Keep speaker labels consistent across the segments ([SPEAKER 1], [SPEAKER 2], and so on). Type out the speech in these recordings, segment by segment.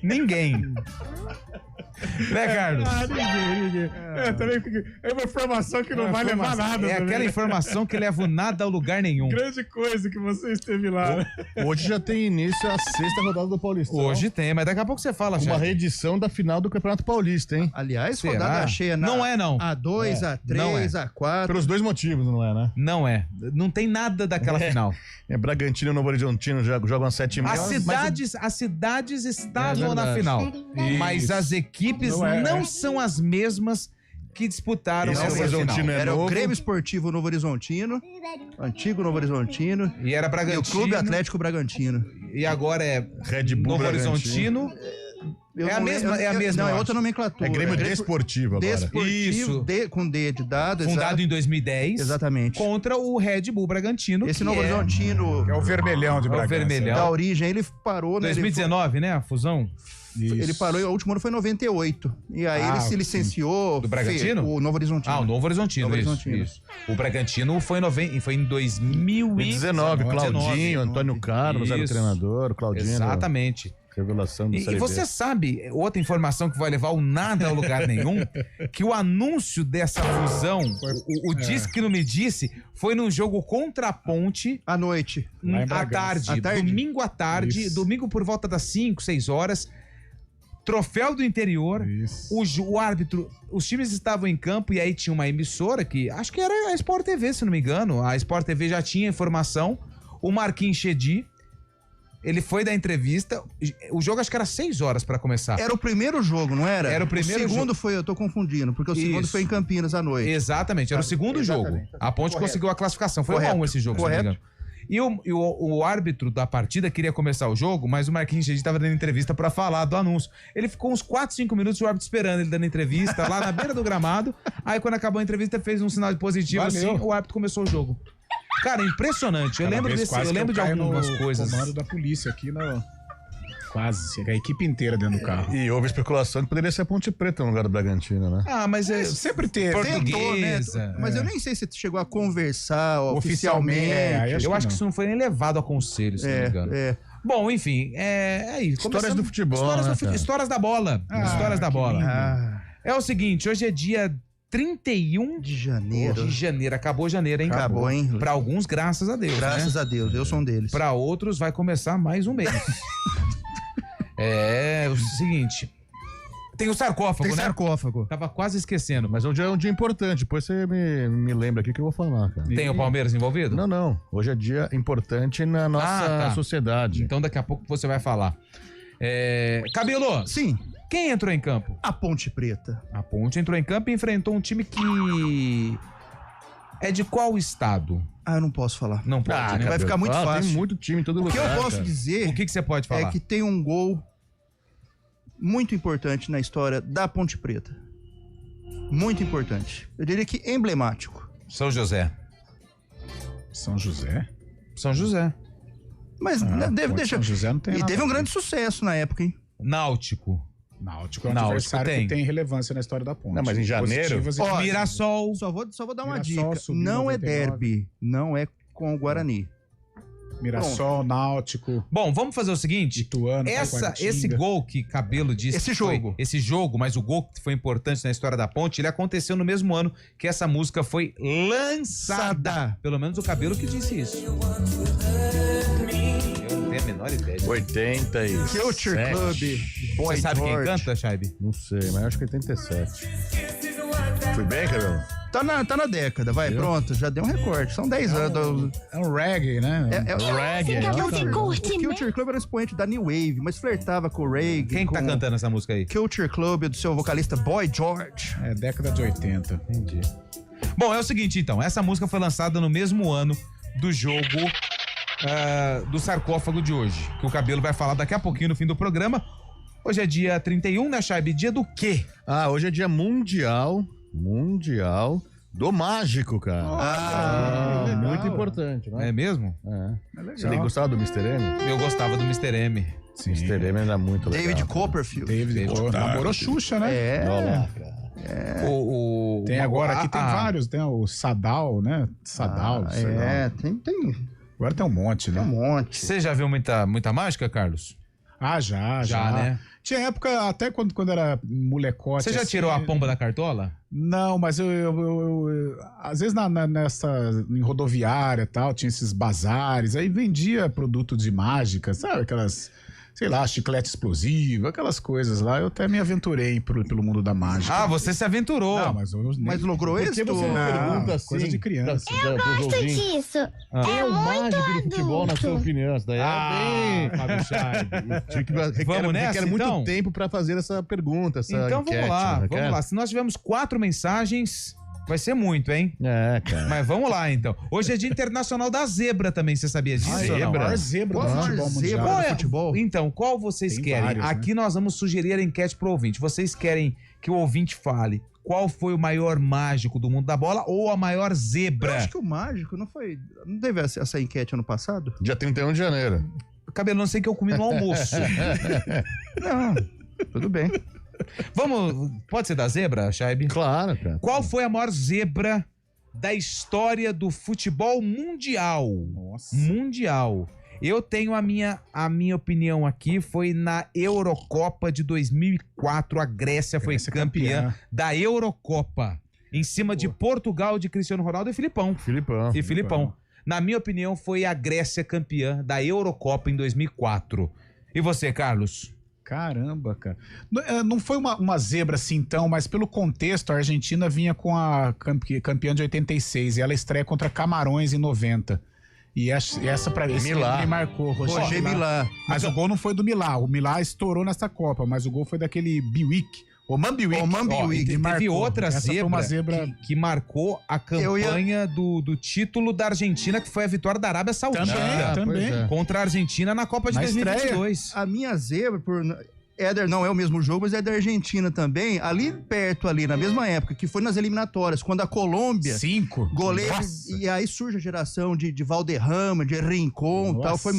[SPEAKER 1] Ninguém. Né, Carlos?
[SPEAKER 2] Ninguém. Também é uma informação que não vai levar nada.
[SPEAKER 1] É aquela informação que leva o nada a lugar nenhum.
[SPEAKER 2] Grande coisa que você esteve lá. Né?
[SPEAKER 3] Hoje já tem início a 6ª rodada do Paulistão.
[SPEAKER 1] Hoje tem, mas daqui a pouco você fala,
[SPEAKER 3] Uma reedição da final do Campeonato Paulista, hein?
[SPEAKER 4] Aliás,
[SPEAKER 1] Será?
[SPEAKER 4] rodada cheia na
[SPEAKER 1] Não é, não.
[SPEAKER 4] A2, A3,
[SPEAKER 1] Não é.
[SPEAKER 4] A4.
[SPEAKER 3] Pelos dois motivos, não é, né?
[SPEAKER 1] Não é. Não tem nada daquela final.
[SPEAKER 3] Bragantino e Novo Horizontino jogam às 7h30.
[SPEAKER 1] As cidades estavam na final.
[SPEAKER 2] Isso.
[SPEAKER 1] Mas as equipes não são as mesmas que disputaram
[SPEAKER 3] Esse
[SPEAKER 1] essa
[SPEAKER 3] Novo Horizontino
[SPEAKER 1] final.
[SPEAKER 3] é
[SPEAKER 4] Era
[SPEAKER 3] novo.
[SPEAKER 4] o Grêmio Esportivo Novo Horizontino, antigo Novo Horizontino,
[SPEAKER 1] E era
[SPEAKER 4] e o
[SPEAKER 1] Bragantino.
[SPEAKER 4] Clube Atlético Bragantino.
[SPEAKER 1] E agora é
[SPEAKER 3] Red Bull
[SPEAKER 1] Novo
[SPEAKER 3] Bragantino.
[SPEAKER 1] Horizontino. É a mesma,
[SPEAKER 4] Não, é
[SPEAKER 1] eu
[SPEAKER 4] outra
[SPEAKER 1] acho.
[SPEAKER 4] nomenclatura.
[SPEAKER 3] É Grêmio Desportivo agora.
[SPEAKER 4] Desportivo,
[SPEAKER 1] Isso.
[SPEAKER 4] com D de dado,
[SPEAKER 1] Fundado em 2010.
[SPEAKER 4] Exatamente.
[SPEAKER 1] Contra o Red Bull Bragantino.
[SPEAKER 4] Esse
[SPEAKER 1] que
[SPEAKER 4] Novo Horizontino,
[SPEAKER 2] É o vermelhão de
[SPEAKER 1] É o
[SPEAKER 2] Bragança.
[SPEAKER 1] vermelhão.
[SPEAKER 4] da origem, ele parou, né?
[SPEAKER 1] 2019, né? A fusão.
[SPEAKER 4] Ele parou, o último ano foi em 98. E aí ele se licenciou.
[SPEAKER 1] Do Bragantino?
[SPEAKER 4] O Novo Horizontino.
[SPEAKER 1] Ah, o Novo Horizontino,
[SPEAKER 4] Novo
[SPEAKER 1] isso,
[SPEAKER 4] Horizontino.
[SPEAKER 1] isso. O Bragantino foi em
[SPEAKER 3] 2019, Claudinho,
[SPEAKER 1] 19.
[SPEAKER 3] Antônio Carlos era o
[SPEAKER 1] Isso.
[SPEAKER 3] treinador, Claudinho.
[SPEAKER 1] Exatamente.
[SPEAKER 3] Revelação do
[SPEAKER 1] E
[SPEAKER 3] Série
[SPEAKER 1] você
[SPEAKER 3] B.
[SPEAKER 1] sabe, outra informação que vai levar o nada a lugar nenhum, que o anúncio dessa fusão, o Disse que não me disse, foi num jogo contra a Ponte,
[SPEAKER 4] À noite.
[SPEAKER 2] Lá em
[SPEAKER 1] à
[SPEAKER 2] Bragança.
[SPEAKER 1] tarde,
[SPEAKER 4] À tarde?
[SPEAKER 1] domingo à tarde,
[SPEAKER 2] Isso.
[SPEAKER 1] domingo por volta das 5, 6 horas, troféu do interior,
[SPEAKER 2] Isso.
[SPEAKER 1] o árbitro, os times estavam em campo e aí tinha uma emissora que, acho que era a Sport TV, se não me engano, a Sport TV já tinha informação, o Marquinhos Chedi, ele foi dar entrevista, o jogo acho que era 6 horas pra começar.
[SPEAKER 4] Era o primeiro jogo, não era?
[SPEAKER 1] Era o primeiro
[SPEAKER 4] O segundo
[SPEAKER 1] jogo.
[SPEAKER 4] foi, eu tô confundindo, porque o segundo
[SPEAKER 1] Isso.
[SPEAKER 4] foi em Campinas à noite.
[SPEAKER 1] Exatamente, era o segundo
[SPEAKER 4] Exatamente.
[SPEAKER 1] jogo. A Ponte
[SPEAKER 4] Correto.
[SPEAKER 1] conseguiu a classificação. Foi
[SPEAKER 4] Correto.
[SPEAKER 1] 1-1 esse jogo, se não me
[SPEAKER 4] Correto.
[SPEAKER 1] engano. E o árbitro da partida queria começar o jogo, mas o Marquinhos Chedi estava dando entrevista pra falar do anúncio. Ele ficou uns 4, 5 minutos o árbitro esperando ele dando entrevista lá na beira do gramado. Aí quando acabou a entrevista fez um sinal de positivo
[SPEAKER 2] Valeu.
[SPEAKER 1] assim, o árbitro começou o jogo. Cara, impressionante. Eu
[SPEAKER 2] Cada
[SPEAKER 1] lembro
[SPEAKER 2] vez
[SPEAKER 1] desse,
[SPEAKER 2] quase
[SPEAKER 1] eu
[SPEAKER 2] que
[SPEAKER 1] lembro de
[SPEAKER 2] caio
[SPEAKER 1] algumas
[SPEAKER 2] no
[SPEAKER 1] coisas.
[SPEAKER 2] comando da polícia aqui no... Quase, a equipe inteira dentro do carro.
[SPEAKER 3] E houve especulação que poderia ser a Ponte Preta no lugar do Bragantino, né?
[SPEAKER 1] Ah, mas é
[SPEAKER 2] Sempre teve.
[SPEAKER 1] portuguesa.
[SPEAKER 4] Mas eu nem sei se chegou a conversar
[SPEAKER 2] Oficialmente,
[SPEAKER 4] oficialmente.
[SPEAKER 1] Eu acho que
[SPEAKER 2] não.
[SPEAKER 1] isso não foi nem levado a conselho, se não me engano. Bom, enfim, é isso.
[SPEAKER 3] Histórias
[SPEAKER 1] Começamos-
[SPEAKER 3] do futebol,
[SPEAKER 1] Histórias,
[SPEAKER 3] né,
[SPEAKER 1] do
[SPEAKER 3] cara?
[SPEAKER 1] histórias da bola. Histórias da
[SPEAKER 2] que
[SPEAKER 1] bola.
[SPEAKER 2] lindo.
[SPEAKER 1] É o seguinte, hoje é dia 31
[SPEAKER 4] De janeiro.
[SPEAKER 1] de janeiro. Acabou janeiro, hein?
[SPEAKER 4] Acabou, hein?
[SPEAKER 1] Pra alguns, graças a Deus,
[SPEAKER 4] Graças
[SPEAKER 1] né?
[SPEAKER 4] a Deus, eu sou um deles.
[SPEAKER 1] Pra outros, vai começar mais um mês. É o seguinte, tem o sarcófago,
[SPEAKER 4] Tem
[SPEAKER 1] né?
[SPEAKER 4] sarcófago.
[SPEAKER 1] Tava quase esquecendo.
[SPEAKER 3] Mas hoje é um dia importante, depois você me lembra aqui que eu vou falar, cara.
[SPEAKER 1] Tem o Palmeiras envolvido?
[SPEAKER 3] Não. Hoje é dia importante na nossa
[SPEAKER 1] tá.
[SPEAKER 3] sociedade.
[SPEAKER 1] Então daqui a pouco você vai falar. Cabelo,
[SPEAKER 4] Sim,
[SPEAKER 1] quem entrou em campo?
[SPEAKER 4] a Ponte Preta.
[SPEAKER 1] A Ponte entrou em campo e enfrentou um time que é de qual estado?
[SPEAKER 4] Ah, eu não posso falar.
[SPEAKER 1] Não pode, né?
[SPEAKER 4] vai ficar muito fácil.
[SPEAKER 3] Tem muito time em todo
[SPEAKER 4] O que
[SPEAKER 3] lugar.
[SPEAKER 4] eu posso
[SPEAKER 3] cara.
[SPEAKER 4] dizer
[SPEAKER 1] O que você pode falar?
[SPEAKER 4] é que tem um gol muito importante na história da Ponte Preta. Muito importante. Eu diria que emblemático.
[SPEAKER 1] São José.
[SPEAKER 2] São José?
[SPEAKER 1] São José.
[SPEAKER 4] Mas deve
[SPEAKER 2] Ponte
[SPEAKER 4] deixar.
[SPEAKER 2] São José não tem
[SPEAKER 4] E
[SPEAKER 2] nada
[SPEAKER 4] teve
[SPEAKER 2] a
[SPEAKER 4] um
[SPEAKER 2] ver.
[SPEAKER 4] grande sucesso na época, hein?
[SPEAKER 1] Náutico.
[SPEAKER 2] Náutico é um
[SPEAKER 1] Náutico
[SPEAKER 2] adversário
[SPEAKER 1] tem.
[SPEAKER 2] que tem relevância na história da Ponte.
[SPEAKER 3] Não, mas em janeiro?
[SPEAKER 2] Positivas e
[SPEAKER 4] Ó,
[SPEAKER 1] Mirassol.
[SPEAKER 4] Só vou dar uma
[SPEAKER 2] Mirassol
[SPEAKER 4] dica.
[SPEAKER 2] subiu
[SPEAKER 4] Não é
[SPEAKER 2] 99.
[SPEAKER 4] derby, não é com o Guarani.
[SPEAKER 2] Mirassol, Náutico,
[SPEAKER 1] Bom, vamos fazer o seguinte.
[SPEAKER 2] Ituano,
[SPEAKER 1] Esse gol que Cabelo disse
[SPEAKER 4] Esse
[SPEAKER 1] que foi-
[SPEAKER 4] jogo.
[SPEAKER 1] esse jogo, mas o gol que foi importante na história da Ponte, ele aconteceu no mesmo ano que essa música foi lançada. Pelo menos o Cabelo que disse isso. Eu não tenho a menor ideia.
[SPEAKER 3] 87.
[SPEAKER 4] Culture Club, Boy
[SPEAKER 1] Você sabe quem
[SPEAKER 4] George.
[SPEAKER 1] canta, Shaibi?
[SPEAKER 3] Não sei, mas acho que 87. Fui bem, Cabelo?
[SPEAKER 4] Tá na década, vai, pronto, já deu um recorde. São 10 anos.
[SPEAKER 2] é um reggae, né?
[SPEAKER 3] Reggae.
[SPEAKER 5] Acabou de
[SPEAKER 4] O
[SPEAKER 5] curtir, né?
[SPEAKER 4] Culture Club era um expoente da New Wave, mas flertava com o reggae.
[SPEAKER 1] Quem que tá
[SPEAKER 4] com
[SPEAKER 1] cantando essa música aí?
[SPEAKER 4] Culture Club do seu vocalista Boy George.
[SPEAKER 2] É década de 80.
[SPEAKER 1] Entendi. Bom, é o seguinte, então. Essa música foi lançada no mesmo ano do jogo do sarcófago de hoje, que o Cabelo vai falar daqui a pouquinho no fim do programa. Hoje é dia 31, né, Shaibi? Dia do quê?
[SPEAKER 3] Ah, hoje é dia mundial do mágico, cara. Muito importante, né?
[SPEAKER 1] É mesmo?
[SPEAKER 3] Você nem gostava do Mr. M?
[SPEAKER 1] Eu gostava do Mr. M.
[SPEAKER 2] Sim.
[SPEAKER 3] Mr. M era muito legal.
[SPEAKER 4] David Copperfield.
[SPEAKER 2] David namorou Xuxa, né?
[SPEAKER 3] Olha lá, cara.
[SPEAKER 2] Tem agora, aqui tem
[SPEAKER 1] Ah,
[SPEAKER 2] vários, tem o Sadal, né? Sadal, sei lá.
[SPEAKER 4] Tem
[SPEAKER 2] Agora tem um monte, né?
[SPEAKER 4] um monte.
[SPEAKER 1] Você já viu muita mágica, Carlos?
[SPEAKER 2] Ah, já.
[SPEAKER 1] Já, né?
[SPEAKER 2] Tinha época, até quando era molecote.
[SPEAKER 1] Você já
[SPEAKER 2] assim,
[SPEAKER 1] tirou a pomba da cartola?
[SPEAKER 2] Não, mas às vezes em rodoviária e tal, tinha esses bazares, aí vendia produto de mágica, sabe? Aquelas, sei lá, chiclete explosivo, aquelas coisas lá. Eu até me aventurei pelo mundo da mágica.
[SPEAKER 1] Ah, você se aventurou.
[SPEAKER 2] Não, mas
[SPEAKER 4] Mas logrou
[SPEAKER 3] Por que
[SPEAKER 4] êxito?
[SPEAKER 3] você não pergunta assim?
[SPEAKER 2] coisa de criança.
[SPEAKER 3] Gosto
[SPEAKER 5] disso.
[SPEAKER 3] Quem é o
[SPEAKER 5] muito
[SPEAKER 3] mágico do futebol, na sua
[SPEAKER 5] adulto.
[SPEAKER 3] opinião? Isso daí é
[SPEAKER 1] Fábio Scheibe. Vamos nessa,
[SPEAKER 3] requer
[SPEAKER 1] então?
[SPEAKER 3] muito tempo pra fazer essa pergunta, essa
[SPEAKER 1] Então
[SPEAKER 3] enquete.
[SPEAKER 1] vamos lá,
[SPEAKER 3] não
[SPEAKER 1] vamos
[SPEAKER 3] requer?
[SPEAKER 1] lá. Se nós tivermos 4 mensagens, vai ser muito, hein?
[SPEAKER 3] É, cara.
[SPEAKER 1] Mas vamos lá, então. Hoje é Dia Internacional da Zebra também, você sabia disso? ou não?
[SPEAKER 2] A maior zebra
[SPEAKER 4] Qual
[SPEAKER 2] do
[SPEAKER 4] a maior
[SPEAKER 2] futebol
[SPEAKER 4] zebra?
[SPEAKER 2] mundial.
[SPEAKER 1] Qual é?
[SPEAKER 4] futebol?
[SPEAKER 1] Então, qual vocês
[SPEAKER 2] Tem
[SPEAKER 1] querem?
[SPEAKER 2] várias, né?
[SPEAKER 1] Aqui nós vamos sugerir a enquete pro ouvinte. Vocês querem que o ouvinte fale qual foi o maior mágico do mundo da bola ou a maior
[SPEAKER 4] Eu
[SPEAKER 1] zebra?
[SPEAKER 4] acho que o mágico não foi. Não teve essa enquete ano passado?
[SPEAKER 3] Dia 31 de janeiro.
[SPEAKER 1] Cabelo, não sei que eu comi no almoço.
[SPEAKER 4] Não, tudo bem.
[SPEAKER 1] Vamos, pode ser da zebra, Shaibe?
[SPEAKER 3] Claro, cara.
[SPEAKER 1] Qual foi a maior zebra da história do futebol mundial?
[SPEAKER 2] Nossa.
[SPEAKER 1] Mundial. Eu tenho a minha opinião aqui, foi na Eurocopa de 2004, a Grécia foi
[SPEAKER 2] Grécia
[SPEAKER 1] campeã
[SPEAKER 2] campeã.
[SPEAKER 1] da Eurocopa, em cima de Portugal, de Cristiano Ronaldo e Filipão.
[SPEAKER 3] Filipão.
[SPEAKER 1] E Filipão. Na minha opinião, foi a Grécia campeã da Eurocopa em 2004. E você, Carlos?
[SPEAKER 2] Caramba, cara. Não foi uma zebra assim então, mas pelo contexto, a Argentina vinha com a campeã de 86 e ela estreia contra Camarões em 90. E essa pra esse
[SPEAKER 3] Milá.
[SPEAKER 2] me marcou.
[SPEAKER 4] Roger Milá.
[SPEAKER 2] Mas o gol não foi do Milá. O Milá estourou nessa Copa, mas o gol foi daquele Biwick. Oman Biwick.
[SPEAKER 4] Oman
[SPEAKER 1] Ó,
[SPEAKER 4] Biwick.
[SPEAKER 1] e teve
[SPEAKER 2] marcou.
[SPEAKER 1] outra
[SPEAKER 2] Essa foi
[SPEAKER 1] zebra,
[SPEAKER 2] uma zebra-
[SPEAKER 1] que marcou a
[SPEAKER 4] Eu ia-
[SPEAKER 1] campanha do título da Argentina, que foi a vitória da Arábia Saudita.
[SPEAKER 2] Também.
[SPEAKER 3] Pois é.
[SPEAKER 1] Contra a Argentina na Copa de
[SPEAKER 2] Na
[SPEAKER 1] 2022.
[SPEAKER 4] A minha zebra, Éder não é o mesmo jogo, mas é da Argentina também. Ali perto, ali, na mesma época, que foi nas eliminatórias, quando a Colômbia.
[SPEAKER 2] 5.
[SPEAKER 4] Goleiro,
[SPEAKER 2] Nossa.
[SPEAKER 4] e aí surge a geração de Valderrama, de Rincon e tal.
[SPEAKER 2] Nossa.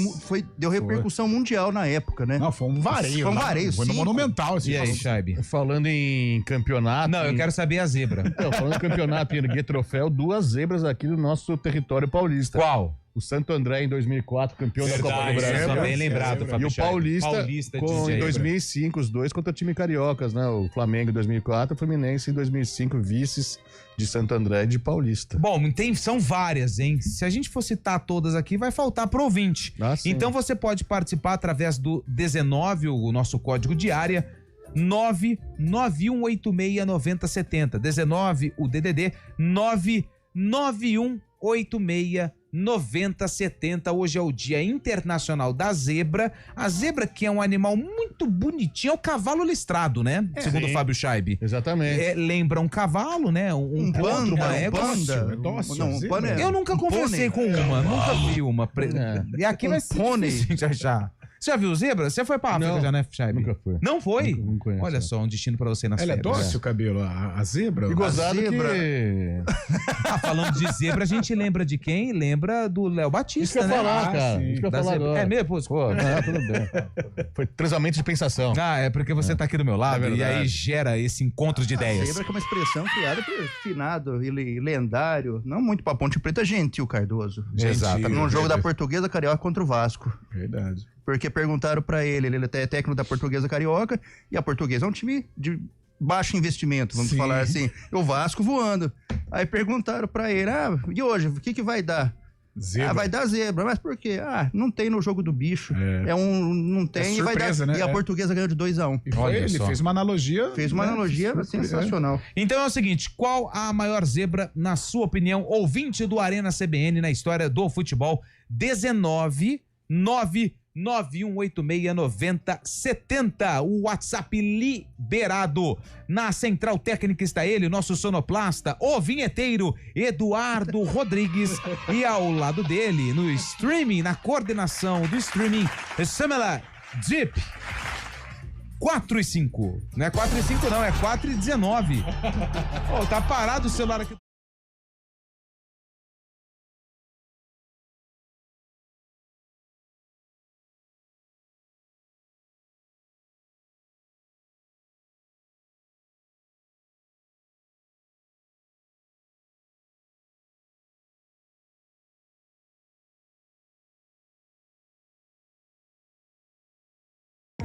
[SPEAKER 4] Deu repercussão mundial na época, né?
[SPEAKER 2] Não, foi um vareio.
[SPEAKER 4] Foi um
[SPEAKER 2] lá.
[SPEAKER 4] vareio,
[SPEAKER 2] Foi no
[SPEAKER 4] 5.
[SPEAKER 2] Monumental. Esse
[SPEAKER 1] E aí,
[SPEAKER 2] jogo.
[SPEAKER 1] Shaibe?
[SPEAKER 3] Falando em campeonato.
[SPEAKER 1] Não, eu quero saber a zebra.
[SPEAKER 3] Não, falando em campeonato e erguer troféu, 2 zebras aqui no nosso território paulista.
[SPEAKER 1] Qual?
[SPEAKER 3] O Santo André em 2004, campeão da Copa do Brasil.
[SPEAKER 1] só bem lembrado,
[SPEAKER 2] zebra.
[SPEAKER 1] Fábio
[SPEAKER 3] E o
[SPEAKER 1] Schaibe.
[SPEAKER 3] Paulista,
[SPEAKER 1] de
[SPEAKER 3] em
[SPEAKER 1] zebra.
[SPEAKER 3] 2005, os dois contra time cariocas, né? O Flamengo em 2004, o Fluminense em 2005, vices de Santo André e de Paulista.
[SPEAKER 1] Bom, são várias, hein? Se a gente for citar todas aqui, vai faltar pro ouvinte.
[SPEAKER 3] Ah, sim.
[SPEAKER 1] Então você pode participar através do 19, o nosso código de área, 991869070. 19, o DDD, 991869070. Hoje é o Dia Internacional da Zebra. A zebra, que é um animal muito bonitinho, é o cavalo listrado, né? Segundo o
[SPEAKER 3] sim.
[SPEAKER 1] Fábio Scheibe.
[SPEAKER 3] Exatamente.
[SPEAKER 1] Lembra um cavalo, né? Um potro,
[SPEAKER 4] panda,
[SPEAKER 1] uma égua.
[SPEAKER 4] panda.
[SPEAKER 2] dócil,
[SPEAKER 4] Não, um
[SPEAKER 2] zebra.
[SPEAKER 4] panda é-
[SPEAKER 1] Eu nunca
[SPEAKER 4] um
[SPEAKER 1] conversei
[SPEAKER 4] pônei.
[SPEAKER 1] com uma, nunca vi uma.
[SPEAKER 3] É.
[SPEAKER 1] E aqui
[SPEAKER 4] Um
[SPEAKER 1] vai ser
[SPEAKER 4] pônei.
[SPEAKER 1] difícil de achar. Você já viu zebra? Você foi pra África
[SPEAKER 3] Não,
[SPEAKER 1] já, né, Scheibe?
[SPEAKER 3] Nunca fui.
[SPEAKER 1] Não foi?
[SPEAKER 3] Não conheço.
[SPEAKER 1] Olha só, um destino pra você nas
[SPEAKER 2] Ela é
[SPEAKER 1] férias.
[SPEAKER 2] dócil, o cabelo, a zebra.
[SPEAKER 3] E gozado
[SPEAKER 4] zebra.
[SPEAKER 3] que...
[SPEAKER 1] Ah, falando de zebra, a gente lembra de quem? Lembra do Léo
[SPEAKER 3] Isso que
[SPEAKER 1] Batista,
[SPEAKER 3] eu ia
[SPEAKER 1] né?
[SPEAKER 3] falar, cara.
[SPEAKER 2] sim.
[SPEAKER 3] Isso que eu ia
[SPEAKER 1] Da
[SPEAKER 3] falar
[SPEAKER 1] zebra.
[SPEAKER 3] agora.
[SPEAKER 1] É mesmo? Pô,
[SPEAKER 3] Pô, não, tudo bem. Foi transamento de pensação.
[SPEAKER 1] Ah, é porque você tá aqui do meu lado
[SPEAKER 3] É
[SPEAKER 1] e
[SPEAKER 3] verdade.
[SPEAKER 1] aí gera esse encontro de
[SPEAKER 4] A
[SPEAKER 1] ideias.
[SPEAKER 4] zebra que é uma expressão criada por finado e lendário, não muito pra Ponte Preta, Gentil Cardoso.
[SPEAKER 1] Exatamente.
[SPEAKER 4] Num jogo da Portuguesa Carioca contra o Vasco.
[SPEAKER 2] Verdade.
[SPEAKER 4] Porque perguntaram pra ele até é técnico da Portuguesa Carioca, e a Portuguesa é um time de baixo investimento, vamos
[SPEAKER 2] Sim.
[SPEAKER 4] falar assim. E o Vasco voando. Aí perguntaram pra ele, e hoje, o que vai dar?
[SPEAKER 2] Zebra.
[SPEAKER 4] Vai dar zebra. Mas por quê? Não tem no jogo do bicho. Não tem,
[SPEAKER 2] É
[SPEAKER 4] e vai dar.
[SPEAKER 2] surpresa, né?
[SPEAKER 4] E a
[SPEAKER 2] É.
[SPEAKER 4] Portuguesa ganhou de 2-1.
[SPEAKER 2] E foi,
[SPEAKER 1] Olha
[SPEAKER 2] ele
[SPEAKER 1] só.
[SPEAKER 2] fez uma analogia.
[SPEAKER 4] Fez uma
[SPEAKER 2] né?
[SPEAKER 4] analogia sensacional.
[SPEAKER 1] Então é o seguinte, qual a maior zebra, na sua opinião, ouvinte do Arena CBN na história do futebol? 19 991869070. O WhatsApp liberado. Na central técnica está ele, nosso sonoplasta, o vinheteiro Eduardo Rodrigues. E ao lado dele, no streaming, na coordenação do streaming, Samela Deep. 4 e 5. Não é 4 e 5 não, é 4 e 19. Pô, tá parado o celular aqui.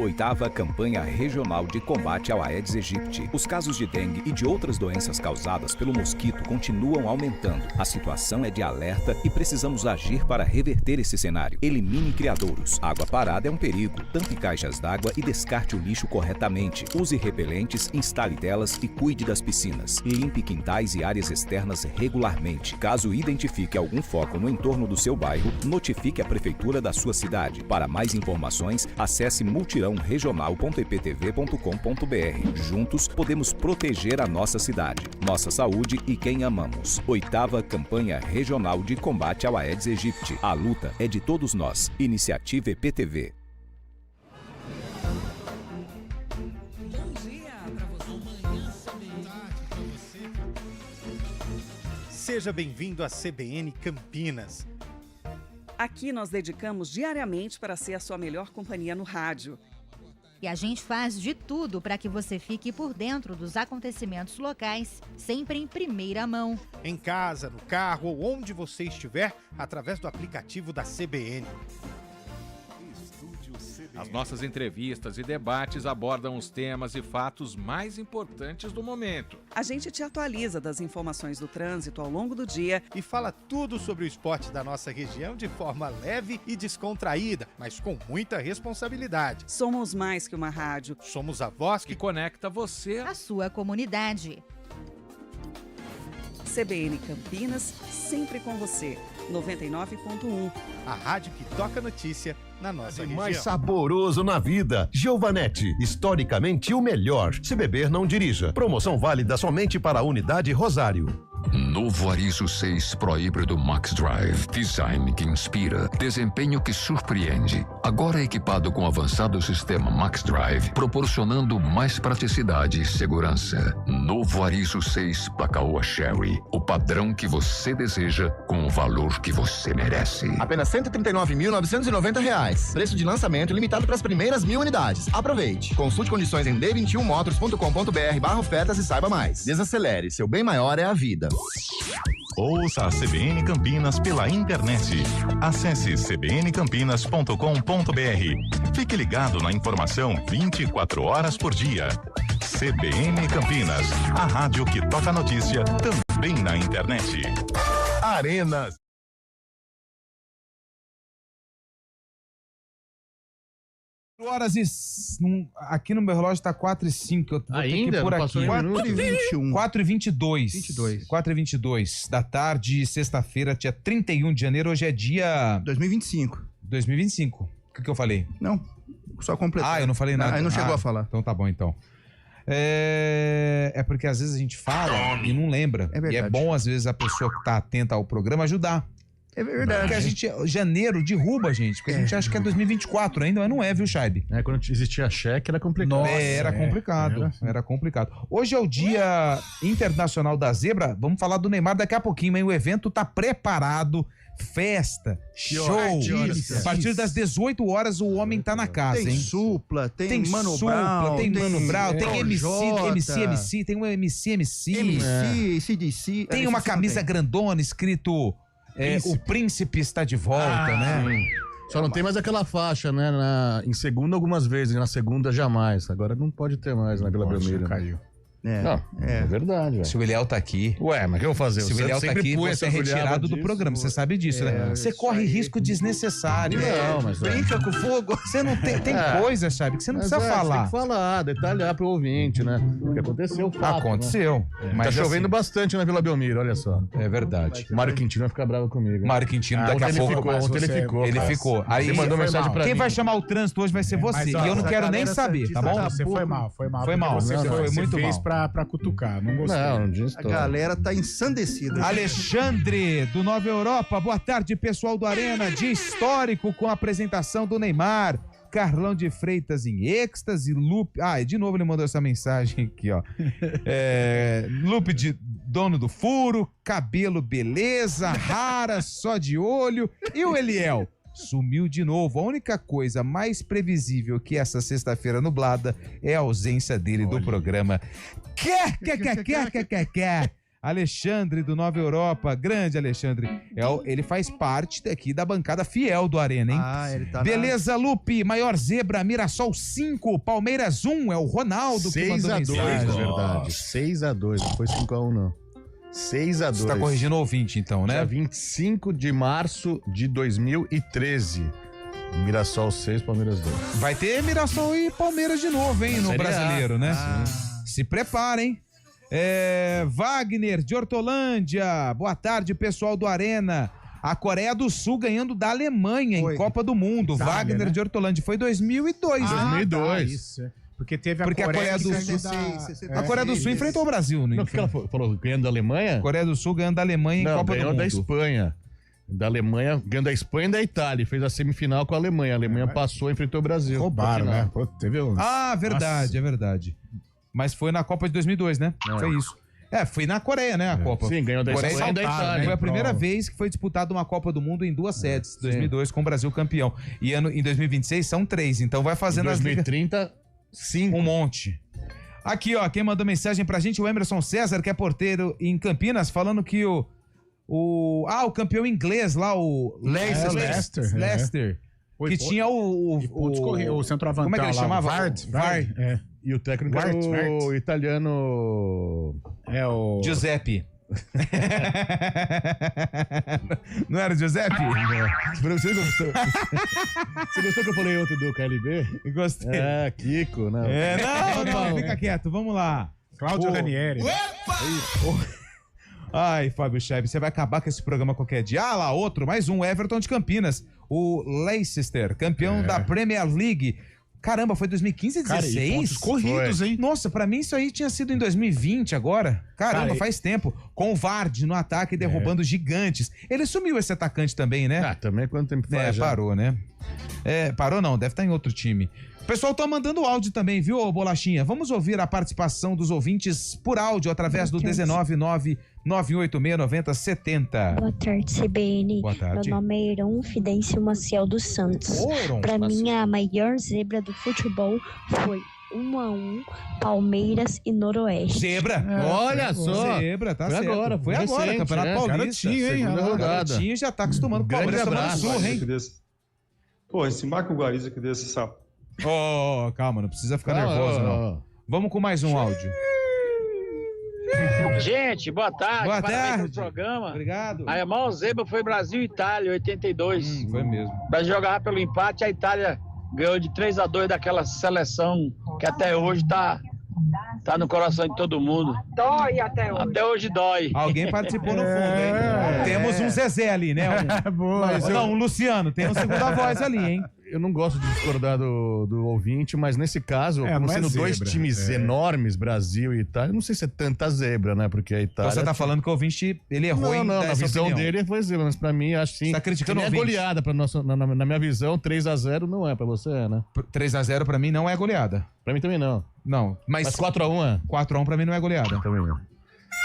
[SPEAKER 5] 8ª Campanha Regional de Combate ao Aedes aegypti. Os casos de dengue e de outras doenças causadas pelo mosquito continuam aumentando. A situação é de alerta e precisamos agir para reverter esse cenário. Elimine criadouros. Água parada é um perigo. Tampe caixas d'água e descarte o lixo corretamente. Use repelentes, instale telas e cuide das piscinas. Limpe quintais e áreas externas regularmente. Caso identifique algum foco no entorno do seu bairro, notifique a prefeitura da sua cidade. Para mais informações, acesse multirãoregional.iptv.com.br. Juntos, podemos proteger a nossa cidade, nossa saúde e quem amamos. 8ª Campanha Regional de Combate ao Aedes aegypti. A luta é de todos nós. Iniciativa EPTV.
[SPEAKER 6] Seja bem-vindo à CBN Campinas.
[SPEAKER 7] Aqui nós dedicamos diariamente para ser a sua melhor companhia no rádio.
[SPEAKER 8] E a gente faz de tudo para que você fique por dentro dos acontecimentos locais, sempre em primeira mão.
[SPEAKER 6] Em casa, no carro ou onde você estiver, através do aplicativo da CBN.
[SPEAKER 9] As nossas entrevistas e debates abordam os temas e fatos mais importantes do momento.
[SPEAKER 7] A gente te atualiza das informações do trânsito ao longo do dia
[SPEAKER 6] E fala tudo sobre o esporte da nossa região de forma leve e descontraída, mas com muita responsabilidade.
[SPEAKER 7] Somos mais que uma rádio.
[SPEAKER 6] Somos a voz
[SPEAKER 9] Que
[SPEAKER 6] que
[SPEAKER 9] conecta você.
[SPEAKER 8] A sua comunidade.
[SPEAKER 7] CBN Campinas, sempre com você. 99.1.
[SPEAKER 6] a rádio que toca notícia na nossa região.
[SPEAKER 10] Mais saboroso na vida. Giovanetti, historicamente o melhor. Se beber, não dirija. Promoção válida somente para a unidade Rosário.
[SPEAKER 11] Novo Arizo 6 Pro Híbrido Max Drive. Design que inspira, desempenho que surpreende. Agora equipado com avançado sistema Max Drive, proporcionando mais praticidade e segurança. Novo Arizo 6 Placaoa Sherry. O padrão que você deseja com o valor que você merece.
[SPEAKER 12] Apenas R$ 139.990. Preço de lançamento limitado para as primeiras 1.000 unidades. Aproveite. Consulte condições em d21motors.com.br/ofertas e saiba mais. Desacelere. Seu bem maior é a vida.
[SPEAKER 13] Ouça a CBN Campinas pela internet. Acesse cbncampinas.com.br. Fique ligado na informação 24 horas por dia. CBN Campinas, a rádio que toca notícia também na internet.
[SPEAKER 10] Arenas.
[SPEAKER 1] Horas e... Aqui no meu relógio tá 4h05. Eu vou ter que ir por aqui.
[SPEAKER 4] 4h21.
[SPEAKER 1] 4h22. 4h22 da tarde, sexta-feira, dia 31 de janeiro. Hoje é dia...
[SPEAKER 4] 2025.
[SPEAKER 1] 2025. O que eu falei?
[SPEAKER 4] Não, só completar.
[SPEAKER 1] Eu não falei nada.
[SPEAKER 4] Aí não chegou a falar.
[SPEAKER 1] Então tá bom, então. É porque às vezes a gente fala e não lembra.
[SPEAKER 4] É verdade.
[SPEAKER 1] E é bom, às vezes, a pessoa que tá atenta ao programa ajudar.
[SPEAKER 4] É verdade.
[SPEAKER 1] Porque a gente, janeiro, derruba a gente. Porque a gente acha que é 2024 ainda, mas não é, viu, Chaib?
[SPEAKER 3] Quando existia cheque era complicado.
[SPEAKER 1] Nossa, era complicado. Era complicado. Hoje é o Dia Internacional da Zebra. Vamos falar do Neymar daqui a pouquinho, mas o evento tá preparado. Festa, show. A partir das 18 horas o homem tá na casa,
[SPEAKER 4] Tem
[SPEAKER 1] hein?
[SPEAKER 4] Supla, tem Mano
[SPEAKER 1] Supla,
[SPEAKER 4] Brown,
[SPEAKER 1] tem Mano Brown, tem MC, tem um MC.
[SPEAKER 4] CDC.
[SPEAKER 1] Tem uma camisa grandona escrito O Príncipe está de volta, né?
[SPEAKER 3] Sim. Só não tem mais aquela faixa, né? Em segunda algumas vezes, na segunda jamais. Agora não pode ter mais na Vila Belmiro.
[SPEAKER 2] Caiu.
[SPEAKER 3] É verdade, velho.
[SPEAKER 1] Se o Eliel tá aqui...
[SPEAKER 3] Ué, mas o que eu vou fazer?
[SPEAKER 1] Se o Eliel tá aqui, você é retirado do programa. Você sabe disso, né? Você corre risco desnecessário.
[SPEAKER 3] Não, mas...
[SPEAKER 1] Brinca com fogo. Você não tem coisa, sabe? Que você não precisa falar.
[SPEAKER 3] Você tem que falar, detalhar pro ouvinte, né? O que aconteceu, o fato,
[SPEAKER 1] aconteceu.
[SPEAKER 3] Né?
[SPEAKER 1] Mas
[SPEAKER 3] tá chovendo bastante na Vila Belmiro, olha só.
[SPEAKER 1] É verdade.
[SPEAKER 3] O Mário Quintino vai ficar bravo comigo.
[SPEAKER 1] Mário Quintino, daqui a pouco...
[SPEAKER 3] Ontem ele ficou.
[SPEAKER 1] Ele ficou. Aí
[SPEAKER 3] ele mandou mensagem pra mim.
[SPEAKER 1] Quem vai chamar o trânsito hoje vai ser você. E eu não quero nem saber, tá bom?
[SPEAKER 2] Você foi mal.
[SPEAKER 1] Foi mal. Você foi muito mal.
[SPEAKER 2] Você fez pra cutucar. Não gostei.
[SPEAKER 4] A galera tá ensandecida.
[SPEAKER 1] Alexandre, do Nova Europa. Boa tarde, pessoal do Arena. Dia histórico com a apresentação do Neymar. Carlão de Freitas em êxtase. Lupe... de novo ele mandou essa mensagem aqui, ó. Lupe de dono do furo. Cabelo beleza. Rara, só de olho. E o Eliel? Sumiu de novo. A única coisa mais previsível que essa sexta-feira nublada é a ausência dele do programa. Quer. Alexandre do Nova Europa, grande Alexandre. Ele faz parte aqui da bancada fiel do Arena, hein?
[SPEAKER 4] Ele tá
[SPEAKER 1] Beleza, Lupe, maior zebra, Mirassol 5, Palmeiras 1, é o Ronaldo que mandou
[SPEAKER 3] 6-2,
[SPEAKER 1] mensagem.
[SPEAKER 3] na verdade. 6-2, não foi 5-1, não. 6-2.
[SPEAKER 1] Você tá corrigindo o ouvinte, então, né?
[SPEAKER 3] Dia 25 de março de 2013. Mirassol 6, Palmeiras 2.
[SPEAKER 1] Vai ter Mirassol e Palmeiras de novo, hein, no
[SPEAKER 3] Série A.
[SPEAKER 1] Brasileiro, né? Se preparem. Wagner de Hortolândia, boa tarde, pessoal do Arena. A Coreia do Sul ganhando da Alemanha em Copa do Mundo.
[SPEAKER 2] Itália,
[SPEAKER 1] Wagner
[SPEAKER 2] né?
[SPEAKER 1] de Hortolândia, foi 2002, né?
[SPEAKER 3] 2002.
[SPEAKER 2] Isso, é. Porque teve a
[SPEAKER 1] Porque
[SPEAKER 2] Coreia
[SPEAKER 1] a Coreia do Sul, a Coreia do Sul enfrentou o Brasil, né?
[SPEAKER 3] Não, porque ela falou ganhando da Alemanha?
[SPEAKER 1] Coreia do Sul ganhando da Alemanha em Copa do
[SPEAKER 3] ganhou
[SPEAKER 1] Mundo.
[SPEAKER 3] da Espanha. Da Alemanha, ganhando da Espanha e da Itália. Fez a semifinal com a Alemanha. A Alemanha passou e enfrentou o Brasil.
[SPEAKER 2] Roubaram, né? Pô, teve uns...
[SPEAKER 1] Verdade, é verdade. Mas foi na Copa de 2002, né? Foi isso. Foi na Coreia, né, a Copa.
[SPEAKER 3] Sim, ganhou da
[SPEAKER 1] Coreia
[SPEAKER 3] Espanha e da Itália.
[SPEAKER 1] Foi a primeira vez que foi disputada uma Copa do Mundo em 2 sets, 2002 com o Brasil campeão. E em 2026 são 3, então vai fazendo
[SPEAKER 3] Em
[SPEAKER 1] as
[SPEAKER 3] 2030, 5.
[SPEAKER 1] um monte. Aqui, ó, quem mandou mensagem pra gente, o Emerson César, que é porteiro em Campinas, falando que o campeão inglês lá, o Leicester, que tinha
[SPEAKER 2] o centroavantão.
[SPEAKER 1] Como é que ele chamava?
[SPEAKER 2] Vard.
[SPEAKER 3] E o técnico era o italiano...
[SPEAKER 2] o...
[SPEAKER 1] Giuseppe. Não era o Giuseppe?
[SPEAKER 3] Você gostou? Você gostou que eu falei outro do KLB?
[SPEAKER 1] Gostei.
[SPEAKER 3] Kiko, né?
[SPEAKER 1] Não, fica quieto, vamos lá.
[SPEAKER 2] Cláudio Ranieri.
[SPEAKER 1] Ai, Fábio Scheib, você vai acabar com esse programa qualquer dia. Lá, outro, mais um, Everton de Campinas. O Leicester, campeão da Premier League. Caramba, foi 2015 e 2016?
[SPEAKER 2] Pontos corridos, hein?
[SPEAKER 1] Nossa, pra mim isso aí tinha sido em 2020 agora. Caramba, faz tempo. Com o Vard no ataque, derrubando gigantes. Ele sumiu esse atacante também, né?
[SPEAKER 3] Também quanto tempo faz já?
[SPEAKER 1] Parou, né? Parou não, deve estar em outro time. O pessoal tá mandando áudio também, viu, Bolachinha? Vamos ouvir a participação dos ouvintes por áudio através do 199-986-9070.
[SPEAKER 14] Boa tarde, CBN.
[SPEAKER 1] Boa tarde.
[SPEAKER 14] Meu nome é Heron Fidêncio Maciel dos Santos. Para mim, a maior zebra do futebol foi 1-1, Palmeiras e Noroeste.
[SPEAKER 1] Zebra!
[SPEAKER 3] Olha só!
[SPEAKER 1] Zebra, tá
[SPEAKER 3] Foi
[SPEAKER 1] certo.
[SPEAKER 3] agora,
[SPEAKER 1] Foi agora,
[SPEAKER 3] recente,
[SPEAKER 1] Campeonato Paulista.
[SPEAKER 3] Segunda rodada.
[SPEAKER 1] Garotinho já tá acostumando com o Palmeiras tomando surra, hein?
[SPEAKER 15] Pô, esse Marco Guariza que desse sapo.
[SPEAKER 1] Calma, não precisa ficar nervoso, não. Vamos com mais um áudio.
[SPEAKER 16] Gente, boa tarde.
[SPEAKER 1] Boa
[SPEAKER 16] Parabéns
[SPEAKER 1] tarde.
[SPEAKER 16] pelo programa.
[SPEAKER 1] Obrigado.
[SPEAKER 16] A maior zebra foi Brasil e Itália, 82.
[SPEAKER 1] Foi mesmo.
[SPEAKER 16] O Brasil jogava pelo empate, a Itália ganhou de 3-2 daquela seleção que até hoje tá no coração de todo mundo.
[SPEAKER 17] Dói até hoje.
[SPEAKER 16] Até hoje dói.
[SPEAKER 1] Alguém participou no fundo, hein? Temos um Zezé ali, né? Um Luciano, tem um segunda voz ali, hein?
[SPEAKER 3] Eu não gosto de discordar do ouvinte, mas nesse caso, como
[SPEAKER 2] não é
[SPEAKER 3] sendo dois
[SPEAKER 2] zebra,
[SPEAKER 3] times enormes, Brasil e Itália, não sei se é tanta zebra, né? Porque a Itália...
[SPEAKER 1] Então você tá falando que o ouvinte, ele errou em
[SPEAKER 3] Não,
[SPEAKER 1] dar
[SPEAKER 3] na
[SPEAKER 1] essa
[SPEAKER 3] visão
[SPEAKER 1] opinião.
[SPEAKER 3] dele foi zebra, mas pra mim, acho sim.
[SPEAKER 1] Você tá criticando
[SPEAKER 3] que
[SPEAKER 1] o
[SPEAKER 3] nem é
[SPEAKER 1] ouvinte.
[SPEAKER 3] goleada, na minha visão, 3-0 não é pra você, né?
[SPEAKER 1] 3-0 pra mim não é goleada.
[SPEAKER 3] Pra mim também não.
[SPEAKER 1] Não, mas
[SPEAKER 3] 4-1 é?
[SPEAKER 1] 4-1 pra mim não é goleada.
[SPEAKER 3] Também não.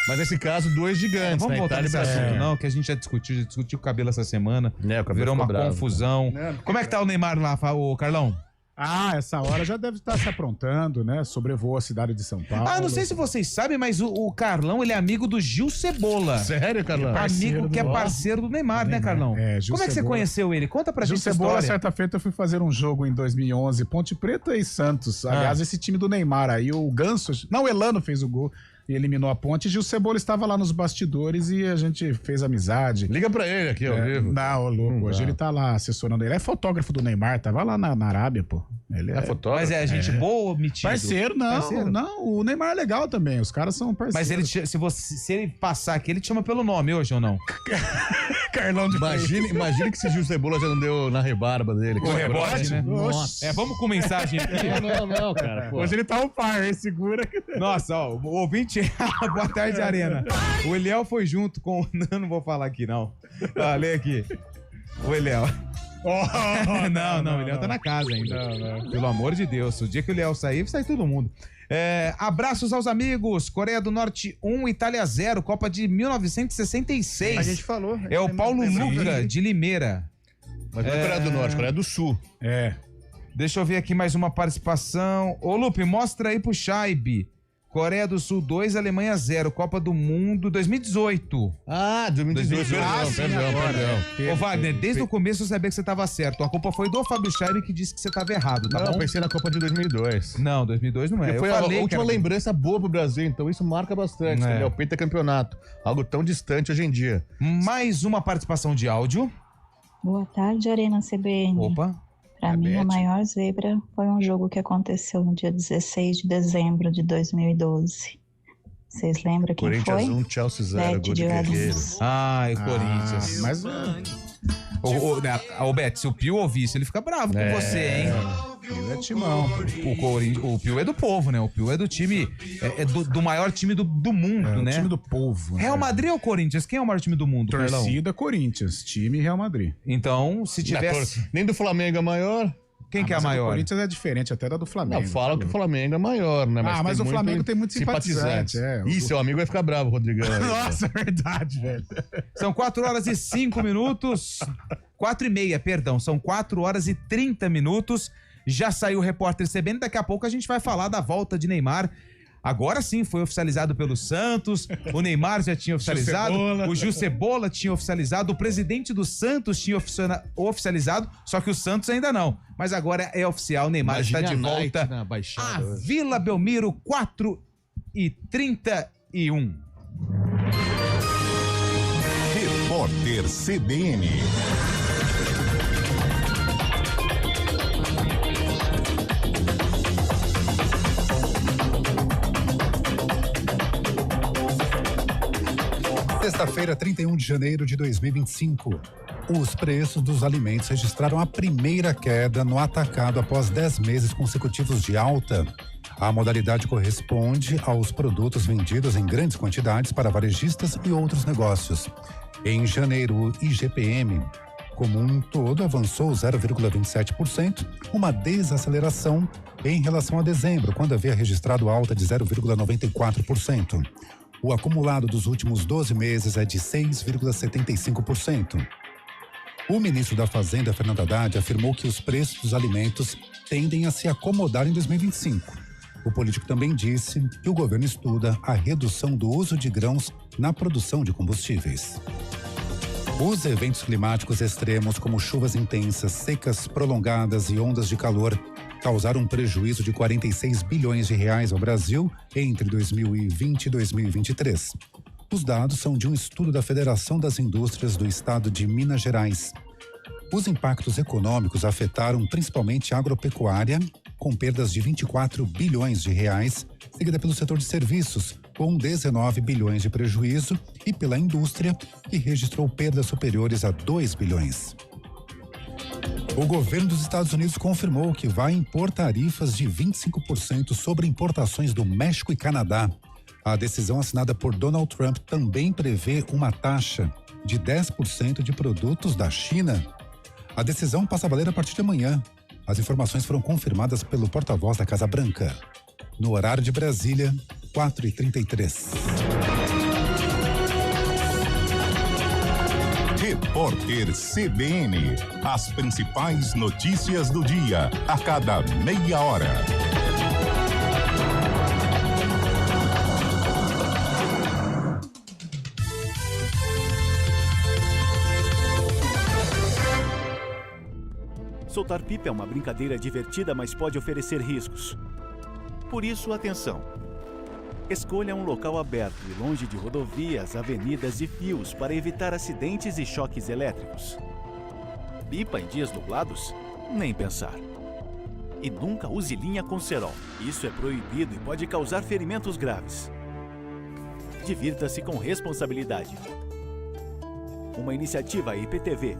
[SPEAKER 3] Mas nesse caso, dois gigantes,
[SPEAKER 1] Vamos
[SPEAKER 3] né?
[SPEAKER 1] voltar
[SPEAKER 3] Itália e
[SPEAKER 1] nesse
[SPEAKER 3] Brasil.
[SPEAKER 1] assunto, não, que a gente já discutiu o cabelo essa semana. Virou uma confusão. Como é que tá o Neymar lá, o Carlão?
[SPEAKER 2] Essa hora já deve estar se aprontando, né? Sobrevoou a cidade de São Paulo.
[SPEAKER 1] Não sei se vocês sabem, mas o Carlão, ele é amigo do Gil Cebola.
[SPEAKER 3] Sério, Carlão?
[SPEAKER 1] Amigo que é parceiro do Neymar, né, Carlão?
[SPEAKER 2] Gil
[SPEAKER 1] Como é que você
[SPEAKER 2] Cebola.
[SPEAKER 1] conheceu ele? Conta pra
[SPEAKER 2] Gil
[SPEAKER 1] gente a
[SPEAKER 2] Cebola,
[SPEAKER 1] história.
[SPEAKER 2] certa feita, eu fui fazer um jogo em 2011, Ponte Preta e Santos. Aliás, esse time do Neymar aí, o Ganso... Não, o Elano fez o gol e eliminou a Ponte. Gil Cebola estava lá nos bastidores e a gente fez amizade.
[SPEAKER 3] Liga pra ele aqui ao vivo.
[SPEAKER 2] Não, louco. Hoje ele tá lá assessorando ele. É fotógrafo do Neymar, tava lá na Arábia, pô. Ele é
[SPEAKER 3] fotógrafo?
[SPEAKER 1] Mas é gente boa ou metido?
[SPEAKER 2] Parceiro, não.
[SPEAKER 1] Parceiro?
[SPEAKER 2] Não, o Neymar é legal também. Os caras são parceiros.
[SPEAKER 1] Mas ele, se ele passar aqui, ele te chama pelo nome hoje ou não?
[SPEAKER 2] Carlão de
[SPEAKER 3] Imagina que esse Gil Cebola já não deu na rebarba dele.
[SPEAKER 1] O rebote, né?
[SPEAKER 3] Nossa.
[SPEAKER 1] Vamos com mensagem aqui.
[SPEAKER 3] Não, cara. Pô.
[SPEAKER 2] Hoje ele tá on fire, segura.
[SPEAKER 1] Nossa, ó, o ouvinte... Boa tarde, Arena. O Eliel foi junto com... Não vou falar aqui, não. Lê aqui. O Eliel... Não, o Eliel tá na casa ainda. Pelo amor de Deus, o dia que o Eliel sair, vai sair todo mundo. Abraços aos amigos. Coreia do Norte 1, Itália 0, Copa de 1966.
[SPEAKER 4] A gente falou.
[SPEAKER 1] É o Paulo Luca, de Limeira.
[SPEAKER 3] Mas não é Coreia do Norte, Coreia do Sul.
[SPEAKER 1] Deixa eu ver aqui mais uma participação. Ô, Lupe, mostra aí pro Scheib Coreia do Sul 2, Alemanha 0. Copa do Mundo 2018.
[SPEAKER 3] Ah, 2018. Perdão.
[SPEAKER 1] Ô, Wagner, desde o começo eu sabia que você tava certo. A culpa foi do Fábio Scheibe que disse que você tava errado, tá bom?
[SPEAKER 3] Eu pensei na Copa de 2002.
[SPEAKER 1] Não, 2002 não é.
[SPEAKER 3] Foi a última lembrança boa pro Brasil, então isso marca bastante, entendeu? O pentacampeonato. Algo tão distante hoje em dia.
[SPEAKER 1] Mais uma participação de áudio.
[SPEAKER 17] Boa tarde, Arena CBN.
[SPEAKER 1] Opa.
[SPEAKER 17] Para mim, a maior zebra foi um jogo que aconteceu no dia 16 de dezembro de 2012. Vocês lembram quem
[SPEAKER 3] Corinthians
[SPEAKER 17] foi?
[SPEAKER 3] 1, Chelsea 0, gol de Guerreiro.
[SPEAKER 1] Ai, Corinthians.
[SPEAKER 2] Mas...
[SPEAKER 1] Ô, Beto, se o Pio ouvisse, ele fica bravo com você, hein?
[SPEAKER 2] O Pio é timão.
[SPEAKER 1] O Pio é do povo, né? O Pio é do time, do maior time do mundo, né?
[SPEAKER 2] O time do povo.
[SPEAKER 1] Real Madrid ou Corinthians? Quem é o maior time do mundo, Carlão?
[SPEAKER 2] Torcida Corinthians, time Real Madrid.
[SPEAKER 1] Então, se tivesse...
[SPEAKER 3] Nem do Flamengo é maior.
[SPEAKER 1] Quem que é a maior?
[SPEAKER 2] O Corinthians é diferente até da do Flamengo.
[SPEAKER 3] Não, fala que o Flamengo é maior, né?
[SPEAKER 2] Mas o Flamengo tem muito simpatizante.
[SPEAKER 3] Ih, seu amigo vai ficar bravo, Rodrigão.
[SPEAKER 2] Nossa, é verdade, velho.
[SPEAKER 1] São 4 horas e 5 minutos. 4h30, perdão. São 4 horas e 30 minutos. Já saiu o repórter CBN. Daqui a pouco a gente vai falar da volta de Neymar. Agora sim, foi oficializado pelo Santos, o Neymar já tinha oficializado, o Gil Cebola tinha oficializado, o presidente do Santos tinha oficializado, só que o Santos ainda não. Mas agora é oficial, o Neymar está de volta a Vila Belmiro, 4h31.
[SPEAKER 13] Repórter CBN.
[SPEAKER 18] Sexta-feira, 31 de janeiro de 2025. Os preços dos alimentos registraram a primeira queda no atacado após 10 meses consecutivos de alta. A modalidade corresponde aos produtos vendidos em grandes quantidades para varejistas e outros negócios. Em janeiro, o IGPM, como um todo, avançou 0,27%, uma desaceleração em relação a dezembro, quando havia registrado alta de 0,94%. O acumulado dos últimos 12 meses é de 6,75%. O ministro da Fazenda, Fernando Haddad, afirmou que os preços dos alimentos tendem a se acomodar em 2025. O político também disse que o governo estuda a redução do uso de grãos na produção de combustíveis. Os eventos climáticos extremos, como chuvas intensas, secas prolongadas e ondas de calor, causaram um prejuízo de 46 bilhões de reais ao Brasil entre 2020 e 2023. Os dados são de um estudo da Federação das Indústrias do Estado de Minas Gerais. Os impactos econômicos afetaram principalmente a agropecuária, com perdas de 24 bilhões de reais, seguida pelo setor de serviços, com 19 bilhões de prejuízo, e pela indústria, que registrou perdas superiores a 2 bilhões. O governo dos Estados Unidos confirmou que vai impor tarifas de 25% sobre importações do México e Canadá. A decisão assinada por Donald Trump também prevê uma taxa de 10% de produtos da China. A decisão passa a valer a partir de amanhã. As informações foram confirmadas pelo porta-voz da Casa Branca. No horário de Brasília, 4h33.
[SPEAKER 13] Repórter CBN. As principais notícias do dia, a cada meia hora.
[SPEAKER 19] Soltar pipa é uma brincadeira divertida, mas pode oferecer riscos. Por isso, atenção. Escolha um local aberto e longe de rodovias, avenidas e fios para evitar acidentes e choques elétricos. Pipa em dias nublados? Nem pensar. E nunca use linha com cerol. Isso é proibido e pode causar ferimentos graves. Divirta-se com responsabilidade. Uma iniciativa IPTV.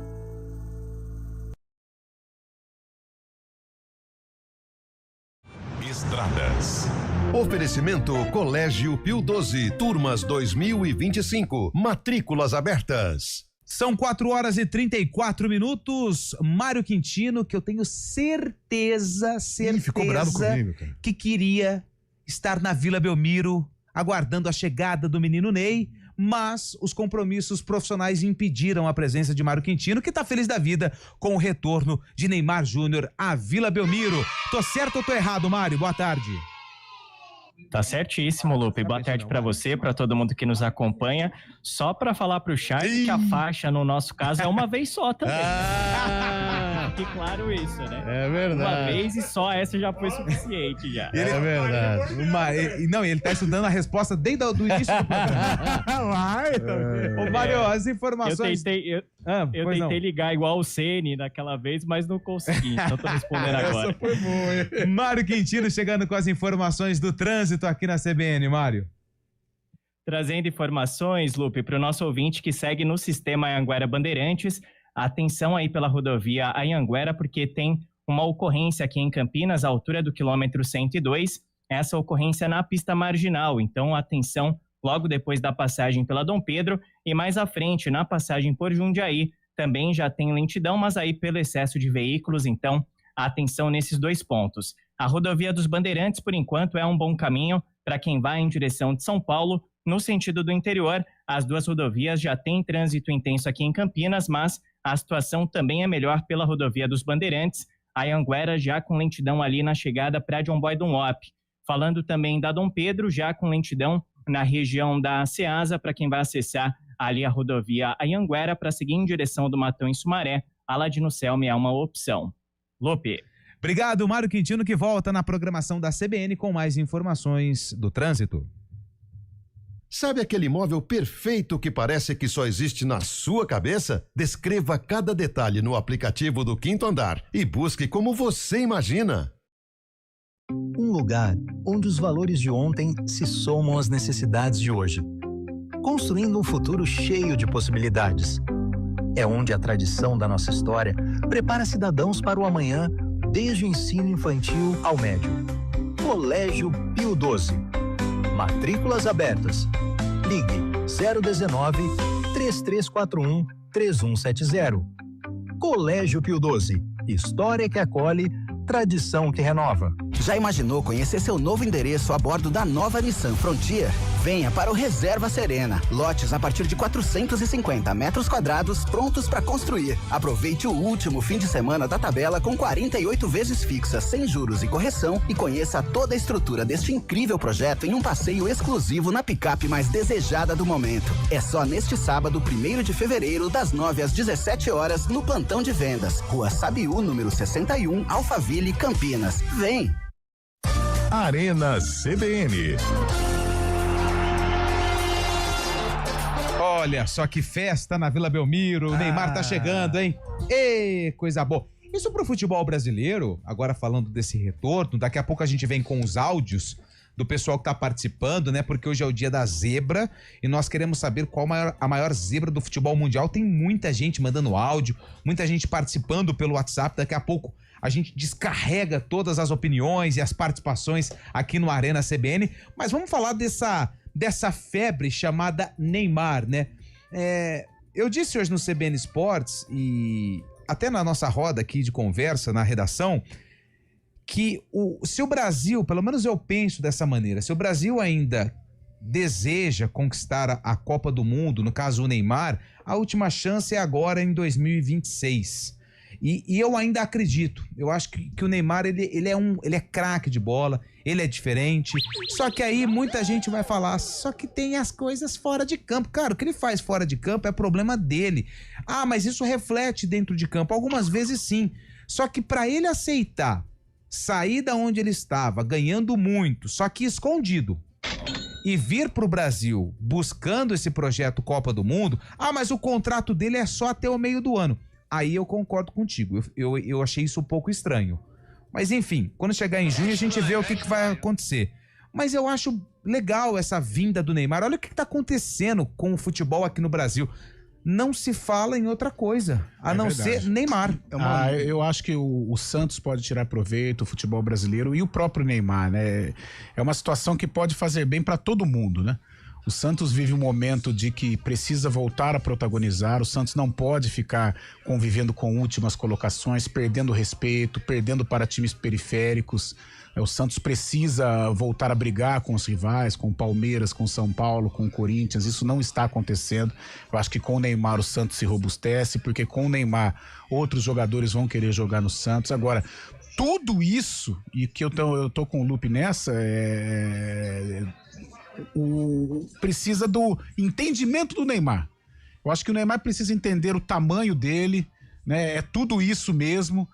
[SPEAKER 13] Estradas.
[SPEAKER 10] Oferecimento Colégio Pio 12, turmas 2025, matrículas abertas.
[SPEAKER 1] São 4 horas e 34 minutos. Mário Quintino, que eu tenho certeza
[SPEAKER 3] ficou bravo comigo, cara,
[SPEAKER 1] que queria estar na Vila Belmiro, aguardando a chegada do menino Ney, mas os compromissos profissionais impediram a presença de Mário Quintino, que tá feliz da vida com o retorno de Neymar Júnior à Vila Belmiro. Tô certo ou tô errado, Mário? Boa tarde.
[SPEAKER 20] Tá certíssimo, Lupe. Boa tarde para você, para todo mundo que nos acompanha. Só para falar pro Charles que a faixa, no nosso caso, é uma vez só também. Fique claro isso, né?
[SPEAKER 3] É verdade.
[SPEAKER 20] Uma vez e só essa já foi suficiente já.
[SPEAKER 3] É verdade.
[SPEAKER 1] Ele tá estudando a resposta desde o início do programa. Ô, Mário, as informações...
[SPEAKER 20] Eu tentei ligar igual o Ceni naquela vez, mas não consegui. Então tô respondendo agora.
[SPEAKER 1] Essa foi boa, hein? Mário Quintino chegando com as informações do trânsito aqui na CBN, Mário.
[SPEAKER 20] Trazendo informações, Lupe, para o nosso ouvinte que segue no sistema Anhanguera Bandeirantes. Atenção aí pela rodovia Anhanguera, porque tem uma ocorrência aqui em Campinas, à altura do quilômetro 102. Essa ocorrência na pista marginal. Então, atenção, logo depois da passagem pela Dom Pedro e mais à frente, na passagem por Jundiaí, também já tem lentidão, mas aí pelo excesso de veículos, então, atenção nesses 2 pontos. A rodovia dos Bandeirantes, por enquanto, é um bom caminho para quem vai em direção de São Paulo. No sentido do interior, as 2 rodovias já têm trânsito intenso aqui em Campinas, mas a situação também é melhor pela rodovia dos Bandeirantes. A Anhanguera já com lentidão ali na chegada para John Boy Dunlop. Falando também da Dom Pedro, já com lentidão na região da Ceasa, para quem vai acessar ali a rodovia Anhanguera para seguir em direção do Matão em Sumaré. Aladino Selme é uma opção. Lupe.
[SPEAKER 1] Obrigado, Mário Quintino, que volta na programação da CBN com mais informações do trânsito.
[SPEAKER 10] Sabe aquele imóvel perfeito que parece que só existe na sua cabeça? Descreva cada detalhe no aplicativo do Quinto Andar e busque como você imagina.
[SPEAKER 21] Um lugar onde os valores de ontem se somam às necessidades de hoje, construindo um futuro cheio de possibilidades. É onde a tradição da nossa história prepara cidadãos para o amanhã, desde o ensino infantil ao médio. Colégio Pio XII. Matrículas abertas. Ligue 019-3341-3170. Colégio Pio XII. História que acolhe, tradição que renova.
[SPEAKER 22] Já imaginou conhecer seu novo endereço a bordo da nova Nissan Frontier? Venha para o Reserva Serena. Lotes a partir de 450 metros quadrados prontos para construir. Aproveite o último fim de semana da tabela com 48 vezes fixas, sem juros e correção, e conheça toda a estrutura deste incrível projeto em um passeio exclusivo na picape mais desejada do momento. É só neste sábado, 1º de fevereiro, das 9 às 17 horas, no plantão de vendas. Rua Sabiú, número 61, Alphaville, Campinas. Vem!
[SPEAKER 13] Arena CBN.
[SPEAKER 1] Olha só que festa na Vila Belmiro, o Neymar tá chegando, hein? Ê, coisa boa. Isso pro futebol brasileiro, agora falando desse retorno, daqui a pouco a gente vem com os áudios do pessoal que tá participando, né? Porque hoje é o dia da zebra e nós queremos saber qual a maior zebra do futebol mundial. Tem muita gente mandando áudio, muita gente participando pelo WhatsApp. Daqui a pouco a gente descarrega todas as opiniões e as participações aqui no Arena CBN. Mas vamos falar dessa febre chamada Neymar, né? Eu disse hoje no CBN Esportes e até na nossa roda aqui de conversa na redação que se o Brasil, pelo menos eu penso dessa maneira, se o Brasil ainda deseja conquistar a Copa do Mundo, no caso o Neymar, a última chance é agora em 2026. E eu ainda acredito, eu acho que o Neymar, ele é craque de bola, ele é diferente, só que aí muita gente vai falar, só que tem as coisas fora de campo. Cara, o que ele faz fora de campo é problema dele. Ah, mas isso reflete dentro de campo, algumas vezes sim, só que para ele aceitar sair da onde ele estava, ganhando muito, só que escondido, e vir pro Brasil buscando esse projeto Copa do Mundo, mas o contrato dele é só até o meio do ano. Aí eu concordo contigo, eu achei isso um pouco estranho. Mas enfim, quando chegar em junho a gente vê o que vai acontecer. Mas eu acho legal essa vinda do Neymar. Olha o que tá acontecendo com o futebol aqui no Brasil. Não se fala em outra coisa, a não ser Neymar.
[SPEAKER 2] Eu acho que o Santos pode tirar proveito, o futebol brasileiro e o próprio Neymar, né? É uma situação que pode fazer bem para todo mundo, né? O Santos vive um momento de que precisa voltar a protagonizar, o Santos não pode ficar convivendo com últimas colocações, perdendo respeito, perdendo para times periféricos. O Santos precisa voltar a brigar com os rivais, com o Palmeiras, com o São Paulo, com o Corinthians. Isso não está acontecendo. Eu acho que com o Neymar o Santos se robustece, porque com o Neymar outros jogadores vão querer jogar no Santos. Agora, tudo isso, e que eu tô com o Lupe nessa, precisa do entendimento do Neymar. Eu acho que o Neymar precisa entender o tamanho dele, né? É tudo isso mesmo.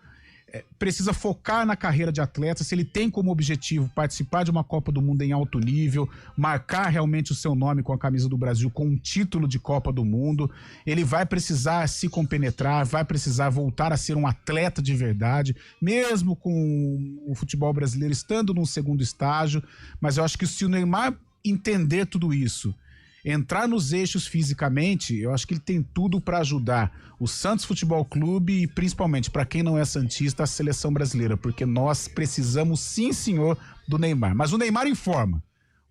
[SPEAKER 2] Precisa focar na carreira de atleta. Se ele tem como objetivo participar de uma Copa do Mundo em alto nível, marcar realmente o seu nome com a camisa do Brasil, com um título de Copa do Mundo, ele vai precisar se compenetrar, vai precisar voltar a ser um atleta de verdade, mesmo com o futebol brasileiro estando num segundo estágio. Mas eu acho que se o Neymar entender tudo isso, entrar nos eixos fisicamente, eu acho que ele tem tudo para ajudar o Santos Futebol Clube e principalmente, para quem não é santista, a seleção brasileira, porque nós precisamos, sim senhor, do Neymar. Mas o Neymar informa.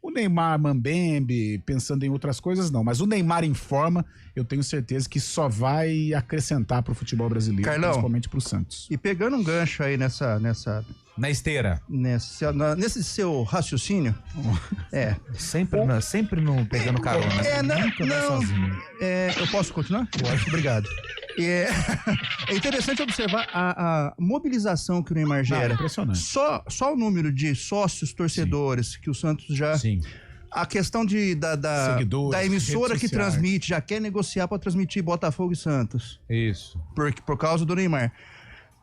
[SPEAKER 2] O Neymar mambembe, pensando em outras coisas, não. Mas o Neymar informa, eu tenho certeza que só vai acrescentar pro futebol brasileiro,
[SPEAKER 4] Carlão,
[SPEAKER 2] principalmente pro Santos.
[SPEAKER 4] E pegando um gancho aí
[SPEAKER 1] na esteira.
[SPEAKER 4] Nesse seu raciocínio.
[SPEAKER 1] Sempre não pegando carona.
[SPEAKER 4] Eu posso continuar? Pode, obrigado. É interessante observar a mobilização que o Neymar gera.
[SPEAKER 2] Impressionante.
[SPEAKER 4] Só o número de sócios, torcedores que o Santos já...
[SPEAKER 1] Sim.
[SPEAKER 4] A questão da emissora que transmite, já quer negociar para transmitir Botafogo e Santos.
[SPEAKER 1] Isso.
[SPEAKER 4] Por causa do Neymar.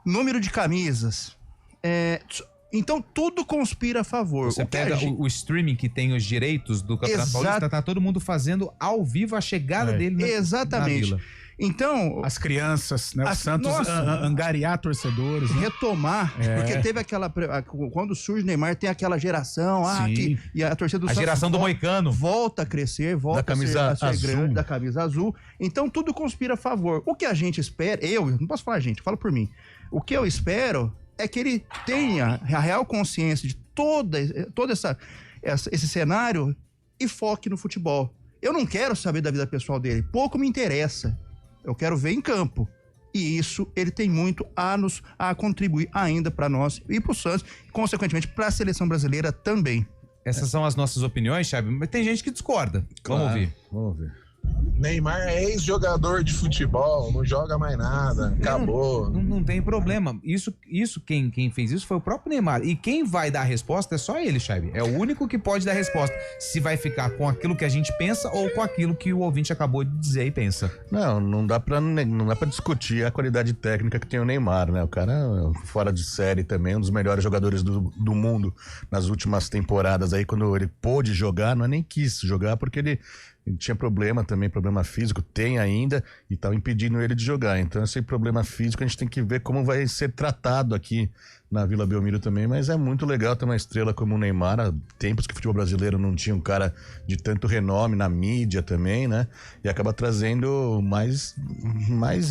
[SPEAKER 4] Número de camisas. Então tudo conspira a favor.
[SPEAKER 1] Você pega o streaming que tem os direitos do Campeonato Paulista, tá todo mundo fazendo ao vivo a chegada dele
[SPEAKER 4] Exatamente.
[SPEAKER 1] na Vila.
[SPEAKER 4] Então...
[SPEAKER 2] As crianças, né? O Santos angariar torcedores. Né?
[SPEAKER 4] Retomar, porque teve aquela... Quando surge o Neymar, tem aquela geração, e a torcida do Santos...
[SPEAKER 1] A geração do Moicano.
[SPEAKER 4] Volta a crescer, volta a ser grande, da camisa azul. Então tudo conspira a favor. O que a gente espera... Eu não posso falar gente, falo por mim. O que eu espero é que ele tenha a real consciência de todo esse cenário e foque no futebol. Eu não quero saber da vida pessoal dele, pouco me interessa. Eu quero ver em campo. E isso ele tem muito a contribuir ainda para nós e para o Santos, e consequentemente para a seleção brasileira também.
[SPEAKER 1] Essas são as nossas opiniões, Chaves, mas tem gente que discorda.
[SPEAKER 3] Claro.
[SPEAKER 1] Vamos ver.
[SPEAKER 5] Neymar é ex-jogador de futebol, não joga mais nada, acabou.
[SPEAKER 1] Não tem problema. Isso quem fez isso foi o próprio Neymar. E quem vai dar a resposta é só ele, Chaves. É o único que pode dar a resposta. Se vai ficar com aquilo que a gente pensa ou com aquilo que o ouvinte acabou de dizer e pensa.
[SPEAKER 3] Não dá pra discutir a qualidade técnica que tem o Neymar, né? O cara é fora de série também, um dos melhores jogadores do mundo nas últimas temporadas aí, quando ele pôde jogar, não é nem quis jogar, porque ele tinha problema físico, tem ainda, e estava impedindo ele de jogar. Então esse problema físico a gente tem que ver como vai ser tratado aqui na Vila Belmiro também, mas é muito legal ter uma estrela como o Neymar. Há tempos que o futebol brasileiro não tinha um cara de tanto renome na mídia também, né? E acaba trazendo mais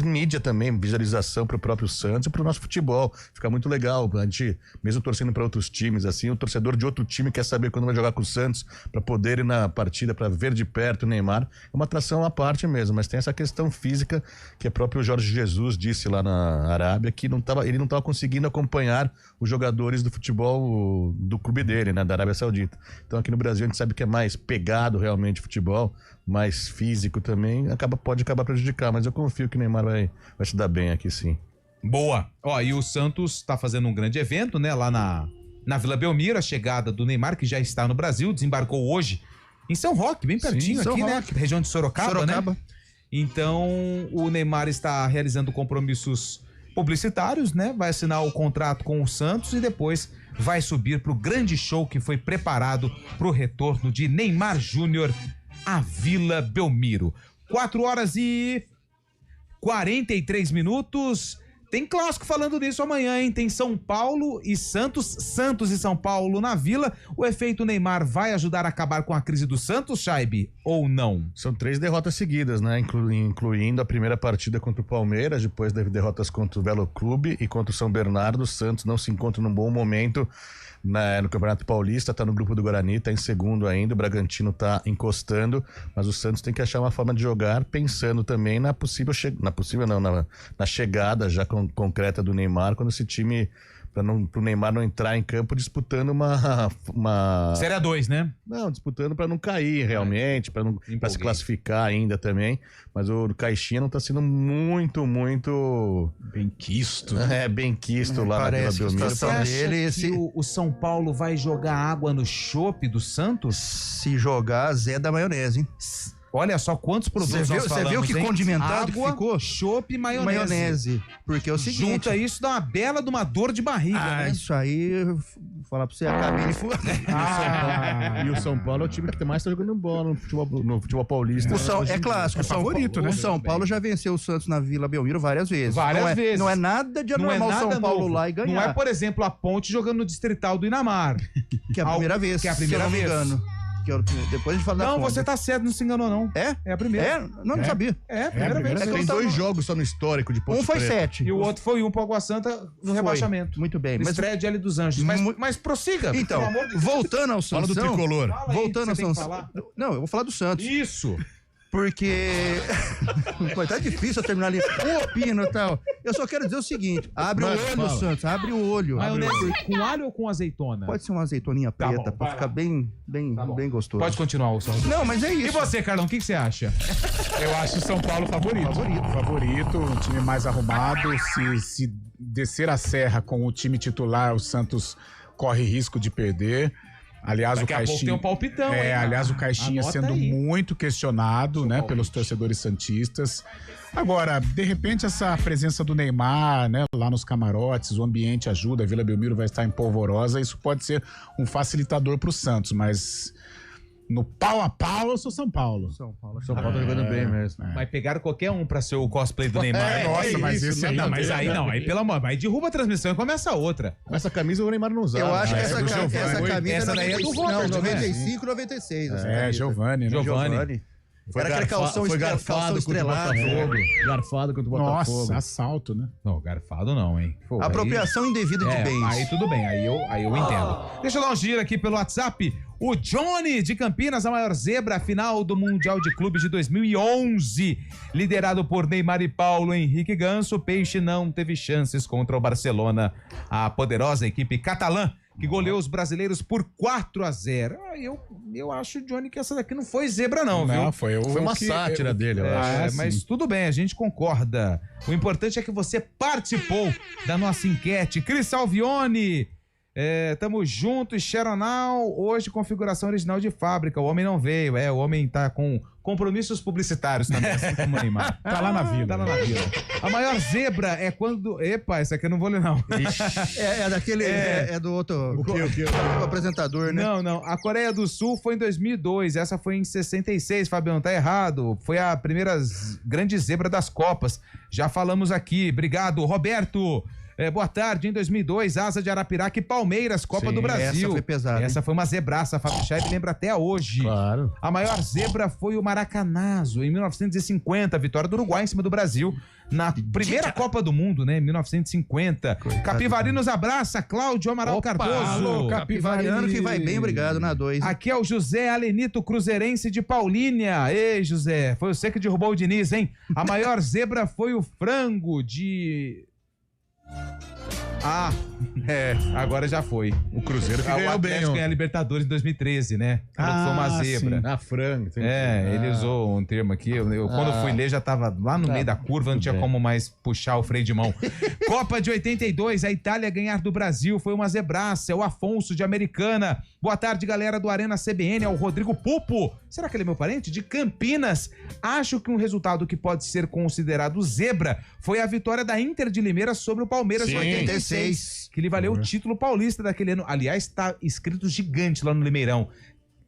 [SPEAKER 3] mídia também, visualização para o próprio Santos e para o nosso futebol. Fica muito legal. A gente, mesmo torcendo para outros times, assim, o torcedor de outro time quer saber quando vai jogar com o Santos para poder ir na partida, para ver de perto o Neymar. É uma atração à parte mesmo, mas tem essa questão física que o próprio Jorge Jesus disse lá na Arábia, que ele não estava conseguindo acompanhar os jogadores do futebol do clube dele, né, da Arábia Saudita. Então aqui no Brasil a gente sabe que é mais pegado realmente futebol, mais físico também, pode acabar prejudicar, mas eu confio que o Neymar vai se dar bem aqui sim.
[SPEAKER 1] Boa! E o Santos tá fazendo um grande evento, né, lá na Vila Belmiro, a chegada do Neymar, que já está no Brasil, desembarcou hoje em São Roque, bem pertinho. Sim, aqui, né, região de Sorocaba, né? Então o Neymar está realizando compromissos publicitários, né? Vai assinar o contrato com o Santos e depois vai subir pro grande show que foi preparado pro retorno de Neymar Júnior à Vila Belmiro. 4h43. Tem clássico falando nisso amanhã, hein? Tem São Paulo e Santos e São Paulo na Vila. O efeito Neymar vai ajudar a acabar com a crise do Santos, Chaibe, ou não?
[SPEAKER 3] São 3 derrotas seguidas, né? Incluindo a primeira partida contra o Palmeiras, depois das derrotas contra o Velo Clube e contra o São Bernardo. O Santos não se encontra num bom momento no Campeonato Paulista, tá no grupo do Guarani, tá em segundo ainda, o Bragantino tá encostando, mas o Santos tem que achar uma forma de jogar pensando também na chegada já concreta do Neymar, quando esse time pro Neymar não entrar em campo disputando uma...
[SPEAKER 1] Série A2, né?
[SPEAKER 3] Não, disputando para não cair realmente, para se classificar ainda também. Mas o Caixinha não tá sendo muito
[SPEAKER 2] benquisto.
[SPEAKER 3] Benquisto lá na Vila Belmiro.
[SPEAKER 1] Você acha que o São Paulo vai jogar água no chope do Santos?
[SPEAKER 4] Se jogar, Zé da maionese, hein?
[SPEAKER 1] Olha só quantos produtos nós falamos,
[SPEAKER 4] Você viu que condimentado
[SPEAKER 1] água,
[SPEAKER 4] que ficou?
[SPEAKER 1] chopp e maionese.
[SPEAKER 4] Porque é o seguinte...
[SPEAKER 1] Junta isso, dá uma bela de uma dor de barriga, né?
[SPEAKER 4] Isso aí, vou falar pra você, a cabine foi...
[SPEAKER 3] E o São Paulo é o time que mais tá jogando bola no futebol paulista.
[SPEAKER 4] É clássico.
[SPEAKER 2] É favorito, né?
[SPEAKER 4] O São Paulo já venceu o Santos na Vila Belmiro várias vezes.
[SPEAKER 1] Vezes.
[SPEAKER 4] Não é nada de anormal o São Paulo lá e ganhar.
[SPEAKER 1] Não é, por exemplo, a Ponte jogando no Distrital do Inamar.
[SPEAKER 4] Que é a primeira vez.
[SPEAKER 1] Que é a primeira vez.
[SPEAKER 4] Depois a gente fala da
[SPEAKER 1] Não,
[SPEAKER 4] conta.
[SPEAKER 1] você tá certo, não se enganou, não.
[SPEAKER 4] É
[SPEAKER 1] a primeira.
[SPEAKER 4] Não sabia.
[SPEAKER 1] A primeira vez.
[SPEAKER 3] Tem 2 jogos só no histórico de Ponte
[SPEAKER 4] Um foi
[SPEAKER 3] Preta.
[SPEAKER 4] 7.
[SPEAKER 1] E o outro foi pro Água Santa no rebaixamento.
[SPEAKER 4] Muito bem.
[SPEAKER 1] Mas estreia de L dos Anjos. Mas prossiga.
[SPEAKER 4] Então,
[SPEAKER 1] pelo amor de Deus.
[SPEAKER 4] voltando ao Santos.
[SPEAKER 3] Fala do tricolor.
[SPEAKER 4] Voltando ao Santos. Não, eu vou falar do Santos.
[SPEAKER 1] Isso.
[SPEAKER 4] Porque... Tá difícil eu terminar ali. Opino e tal. Eu só quero dizer o seguinte. Abre o olho, Santos. Abre o olho.
[SPEAKER 1] Maionese com alho ou com azeitona?
[SPEAKER 4] Pode ser uma azeitoninha preta,
[SPEAKER 1] bom,
[SPEAKER 4] pra ficar bem gostoso.
[SPEAKER 1] Pode continuar, Wilson.
[SPEAKER 4] Não, mas é isso.
[SPEAKER 1] E você, Carlão, o que você acha?
[SPEAKER 2] Eu acho o São Paulo favorito, um time mais arrumado. Se descer a serra com o time titular, o Santos corre risco de perder. Aliás,
[SPEAKER 1] Daqui
[SPEAKER 2] o Caixinha
[SPEAKER 1] tem um palpitão.
[SPEAKER 2] aliás, o Caixinha sendo muito questionado, né, pelos torcedores santistas. Agora, de repente, essa presença do Neymar, né, lá nos camarotes, o ambiente ajuda, a Vila Belmiro vai estar em polvorosa, isso pode ser um facilitador para o Santos, mas no pau a pau eu sou São Paulo.
[SPEAKER 3] São Paulo tá jogando bem mesmo.
[SPEAKER 1] Mas pegaram qualquer um pra ser o cosplay do Neymar.
[SPEAKER 2] Nossa, mas esse aí...
[SPEAKER 1] Não, mas aí não, aí pelo amor, aí derruba a transmissão e começa outra.
[SPEAKER 3] Com essa camisa o Neymar não usava.
[SPEAKER 4] Eu acho que
[SPEAKER 3] essa
[SPEAKER 4] camisa
[SPEAKER 1] essa daí é do Robert,
[SPEAKER 4] 95, 96.
[SPEAKER 2] Giovani, né?
[SPEAKER 1] Giovani.
[SPEAKER 4] Era aquele calção
[SPEAKER 3] garfado contra o Botafogo. Garfado contra o Botafogo.
[SPEAKER 2] Nossa, assalto, né?
[SPEAKER 1] Não, garfado não, hein? Pô,
[SPEAKER 4] apropriação indevida de bens.
[SPEAKER 1] Aí tudo bem, aí eu entendo. Deixa eu dar um giro aqui pelo WhatsApp. O Johnny de Campinas, a maior zebra, final do Mundial de Clubes de 2011. Liderado por Neymar e Paulo Henrique Ganso, Peixe não teve chances contra o Barcelona. A poderosa equipe catalã, que goleou os brasileiros por 4-0. Eu acho, Johnny, que essa daqui não foi zebra não, viu?
[SPEAKER 2] Foi
[SPEAKER 3] uma sátira dele, eu acho.
[SPEAKER 1] Mas tudo bem, a gente concorda. O importante é que você participou da nossa enquete. Cris Salvione, tamo junto, Xeronal, hoje configuração original de fábrica, o homem não veio, o homem tá com compromissos publicitários também, assim como o Neymar.
[SPEAKER 2] Tá lá na vila.
[SPEAKER 1] A maior zebra é quando... Epa, essa aqui eu não vou ler não.
[SPEAKER 4] É do outro... O apresentador, né?
[SPEAKER 1] Não, a Coreia do Sul foi em 2002, essa foi em 66, Fabião, tá errado. Foi a primeira grande zebra das Copas. Já falamos aqui, obrigado, Roberto. Boa tarde, em 2002, Asa de Arapiraca e Palmeiras, Copa do Brasil.
[SPEAKER 4] Essa foi pesada.
[SPEAKER 1] Essa foi uma zebraça, Fábio Chaib lembra até hoje.
[SPEAKER 3] Claro.
[SPEAKER 1] A maior zebra foi o Maracanazo, em 1950, vitória do Uruguai em cima do Brasil, na primeira Copa do Mundo, né, em 1950. Capivarinos abraça, Cláudio Amaral Cardoso.
[SPEAKER 4] Alô, Capivariano que vai bem, obrigado, na 2.
[SPEAKER 1] Aqui é o José Alenito Cruzeirense de Paulínia. Ei, José, foi você que derrubou o Diniz, hein? A maior zebra foi o frango de... agora já foi.
[SPEAKER 3] O Cruzeiro que ganhou bem.
[SPEAKER 1] Ganhou a Libertadores em 2013, né? Foi uma zebra.
[SPEAKER 3] Na franga.
[SPEAKER 1] Ele usou um termo aqui. Quando eu fui ler, já tava lá no meio da curva, não tinha como mais puxar o freio de mão. Copa de 82, a Itália ganhar do Brasil foi uma zebraça. É o Afonso de Americana. Boa tarde, galera do Arena CBN. É o Rodrigo Pupo. Será que ele é meu parente? De Campinas. Acho que um resultado que pode ser considerado zebra foi a vitória da Inter de Limeira sobre o Palmeiras em 86. Que lhe valeu o título paulista daquele ano. Aliás, tá escrito gigante lá no Limeirão.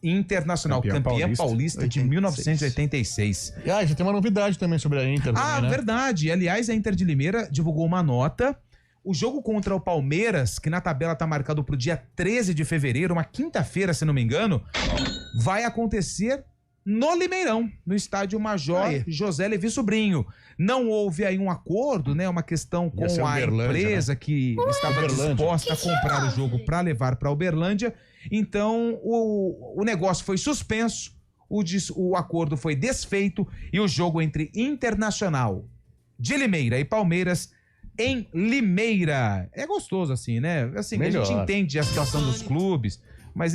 [SPEAKER 1] Internacional, campeã paulista de 1986.
[SPEAKER 3] Já tem uma novidade também sobre a Inter. Também, né?
[SPEAKER 1] Verdade. Aliás, a Inter de Limeira divulgou uma nota. O jogo contra o Palmeiras, que na tabela tá marcado pro dia 13 de fevereiro, uma quinta-feira, se não me engano, vai acontecer no Limeirão, no estádio Major José Levi Sobrinho. Não houve aí um acordo, né? Uma questão com a empresa, né, que estava disposta a comprar o jogo para levar para Uberlândia. Então, o negócio foi suspenso, o acordo foi desfeito e o jogo entre Internacional de Limeira e Palmeiras em Limeira. É gostoso assim, né? Assim,
[SPEAKER 3] Melhor.
[SPEAKER 1] a gente entende a situação dos clubes, mas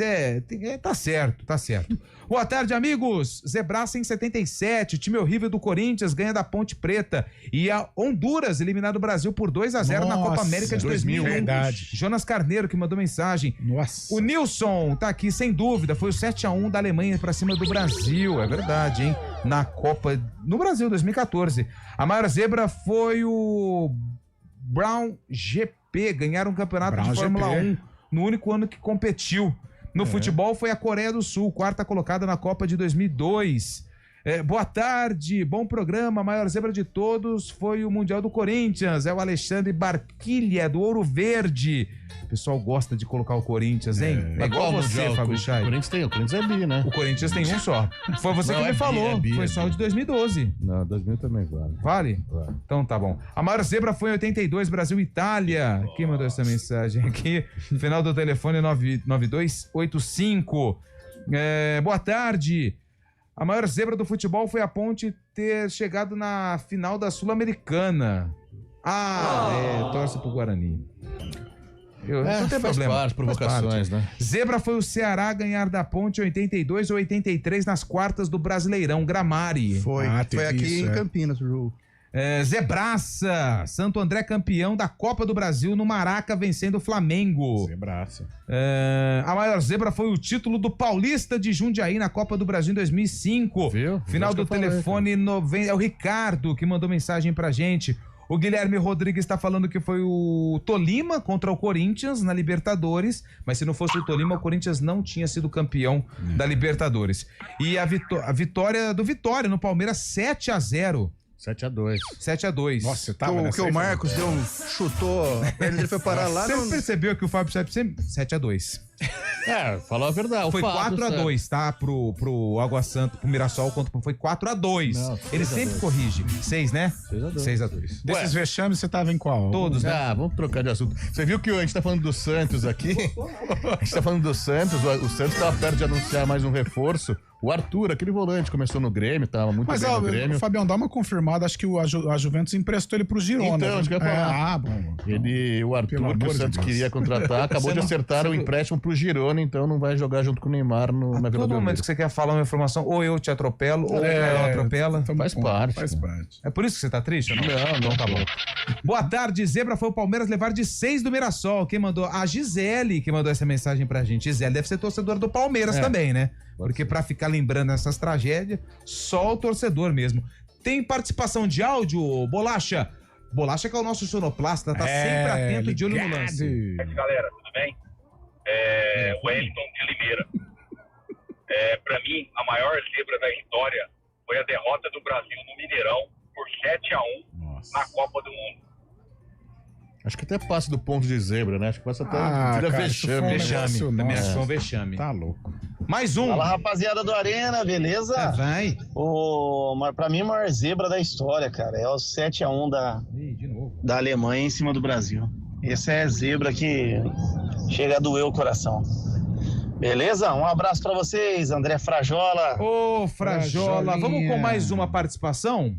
[SPEAKER 1] tá certo, tá certo. Boa tarde, amigos. Zebraça em 77, o time horrível do Corinthians ganha da Ponte Preta e a Honduras eliminado o Brasil por 2-0 na Copa América de 2001.
[SPEAKER 2] Verdade.
[SPEAKER 1] Jonas Carneiro que mandou mensagem.
[SPEAKER 2] Nossa.
[SPEAKER 1] O Nilson tá aqui, sem dúvida, foi o 7-1 da Alemanha pra cima do Brasil, é verdade, hein? Na Copa no Brasil, 2014. A maior zebra foi o Brown GP, ganharam um campeonato de Fórmula 1 no único ano que competiu. No futebol foi a Coreia do Sul, quarta colocada na Copa de 2002. Boa tarde, bom programa. A maior zebra de todos foi o Mundial do Corinthians. É o Alexandre Barquilha, do Ouro Verde. O pessoal gosta de colocar o Corinthians, hein? É igual você, Fábio Chay.
[SPEAKER 3] O Corinthians é bi, né?
[SPEAKER 1] O Corinthians tem um só. Foi você que me falou. Foi só o de 2012.
[SPEAKER 3] Não, 2000 também vale.
[SPEAKER 1] Vale?
[SPEAKER 3] Vale.
[SPEAKER 1] Então tá bom. A maior zebra foi em 82, Brasil e Itália. Quem mandou essa mensagem aqui? Final do telefone 9285. Boa tarde. A maior zebra do futebol foi a Ponte ter chegado na final da Sul-Americana. Torce pro Guarani. Não tem problema.
[SPEAKER 3] Parte, provocações, né?
[SPEAKER 1] Zebra foi o Ceará ganhar da Ponte 82 ou 83 nas quartas do Brasileirão Gramari.
[SPEAKER 4] Foi aqui em Campinas o jogo.
[SPEAKER 1] Zebraça, Santo André campeão da Copa do Brasil no Maraca, vencendo o Flamengo.
[SPEAKER 2] Zebraça.
[SPEAKER 1] A maior zebra foi o título do Paulista de Jundiaí na Copa do Brasil em 2005.
[SPEAKER 3] Viu?
[SPEAKER 1] Final do telefone 90. É o Ricardo que mandou mensagem pra gente. O Guilherme Rodrigues está falando que foi o Tolima contra o Corinthians na Libertadores, mas se não fosse o Tolima, o Corinthians não tinha sido campeão da Libertadores. E a vitória do Vitória no Palmeiras 7-0.
[SPEAKER 3] 7-2.
[SPEAKER 1] 7-2.
[SPEAKER 2] Nossa, você tava
[SPEAKER 4] que o Marcos chutou, ele foi parar lá.
[SPEAKER 1] Você percebeu que o Fábio sempre 7-2.
[SPEAKER 3] Falou a verdade.
[SPEAKER 1] Foi 4-2, tá? Pro Água Santa, pro Mirassol, foi 4-2. Ele sempre corrige. 6, né? 6-2.
[SPEAKER 2] Desses vexames, você tava em qual?
[SPEAKER 1] Todos, né?
[SPEAKER 3] Vamos trocar de assunto. Você viu que a gente tá falando do Santos aqui? A gente tá falando do Santos. O Santos tava perto de anunciar mais um reforço. O Arthur, aquele volante, começou no Grêmio, tava muito bem no Grêmio.
[SPEAKER 2] Fabião, dá uma confirmada, acho que a Juventus emprestou ele pro Girona.
[SPEAKER 3] Então, acho que eu ia falar.
[SPEAKER 2] Bom.
[SPEAKER 3] O Arthur, que o Santos queria contratar, acabou de acertar o empréstimo pro Girona, então não vai jogar junto com o Neymar na Vila Belmiro.
[SPEAKER 1] Todo momento que você quer falar uma informação, ou eu te atropelo, ou o Carlão atropela.
[SPEAKER 3] Faz parte.
[SPEAKER 1] É por isso que você tá triste?
[SPEAKER 3] Não, tá bom.
[SPEAKER 1] Boa tarde, zebra foi o Palmeiras levar de 6 do Mirassol. Quem mandou? A Gisele, que mandou essa mensagem pra gente. Gisele deve ser torcedora do Palmeiras também, né? Porque pra ficar lembrando essas tragédias, só o torcedor mesmo. Tem participação de áudio, Bolacha? Bolacha que é o nosso sonoplasta, tá sempre atento, de olho no lance.
[SPEAKER 8] Galera, tudo bem? Wellington de Limeira. Pra mim, a maior zebra da história foi a derrota do Brasil no Mineirão por 7-1 na Copa do Mundo.
[SPEAKER 3] Acho que até passa do ponto de zebra, né? Acho que passa até vexame.
[SPEAKER 1] Também acho que foi um vexame.
[SPEAKER 2] Tá louco.
[SPEAKER 1] Mais um.
[SPEAKER 9] Fala, rapaziada do Arena, beleza?
[SPEAKER 1] Vai.
[SPEAKER 9] Pra mim, a maior zebra da história, cara, é o 7-1 da Alemanha em cima do Brasil. Essa é a zebra que chega a doer o coração. Beleza? Um abraço pra vocês, André Frajola.
[SPEAKER 1] Ô, Frajola, vamos com mais uma participação?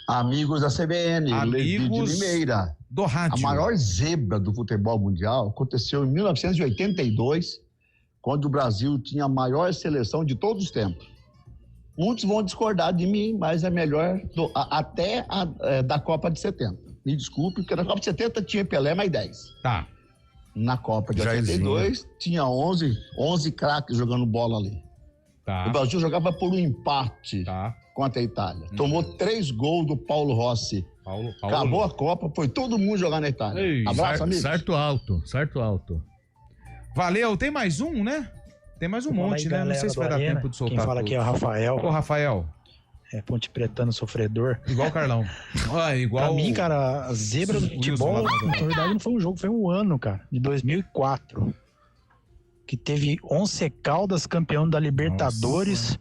[SPEAKER 23] Amigos da CBN,
[SPEAKER 1] amigos
[SPEAKER 23] de Limeira.
[SPEAKER 1] Do rádio.
[SPEAKER 23] A maior zebra do futebol mundial aconteceu em 1982, quando o Brasil tinha a maior seleção de todos os tempos. Muitos vão discordar de mim, mas é melhor da Copa de 70. Me desculpe, porque na Copa de 70 tinha Pelé mais 10.
[SPEAKER 1] Tá.
[SPEAKER 23] Na Copa de 82 tinha 11 craques jogando bola ali.
[SPEAKER 1] Tá.
[SPEAKER 23] O Brasil jogava por um empate contra a Itália. Tomou 3 gols do Paulo Rossi. Acabou a Copa, foi todo mundo jogar na Itália.
[SPEAKER 3] Ei,
[SPEAKER 23] abraço, amigos.
[SPEAKER 3] Certo alto.
[SPEAKER 1] Valeu, tem mais um, né? Tem mais um monte, né? Não sei se vai dar tempo de soltar.
[SPEAKER 24] Quem fala aqui é o Rafael.
[SPEAKER 1] Ô, Rafael.
[SPEAKER 24] Ponte Pretano sofredor.
[SPEAKER 1] Igual o Carlão.
[SPEAKER 24] Igual pra mim, cara, a zebra do futebol, na verdade, não foi um jogo, foi um ano, cara, de 2004. Que teve 11 Caldas campeão da Libertadores.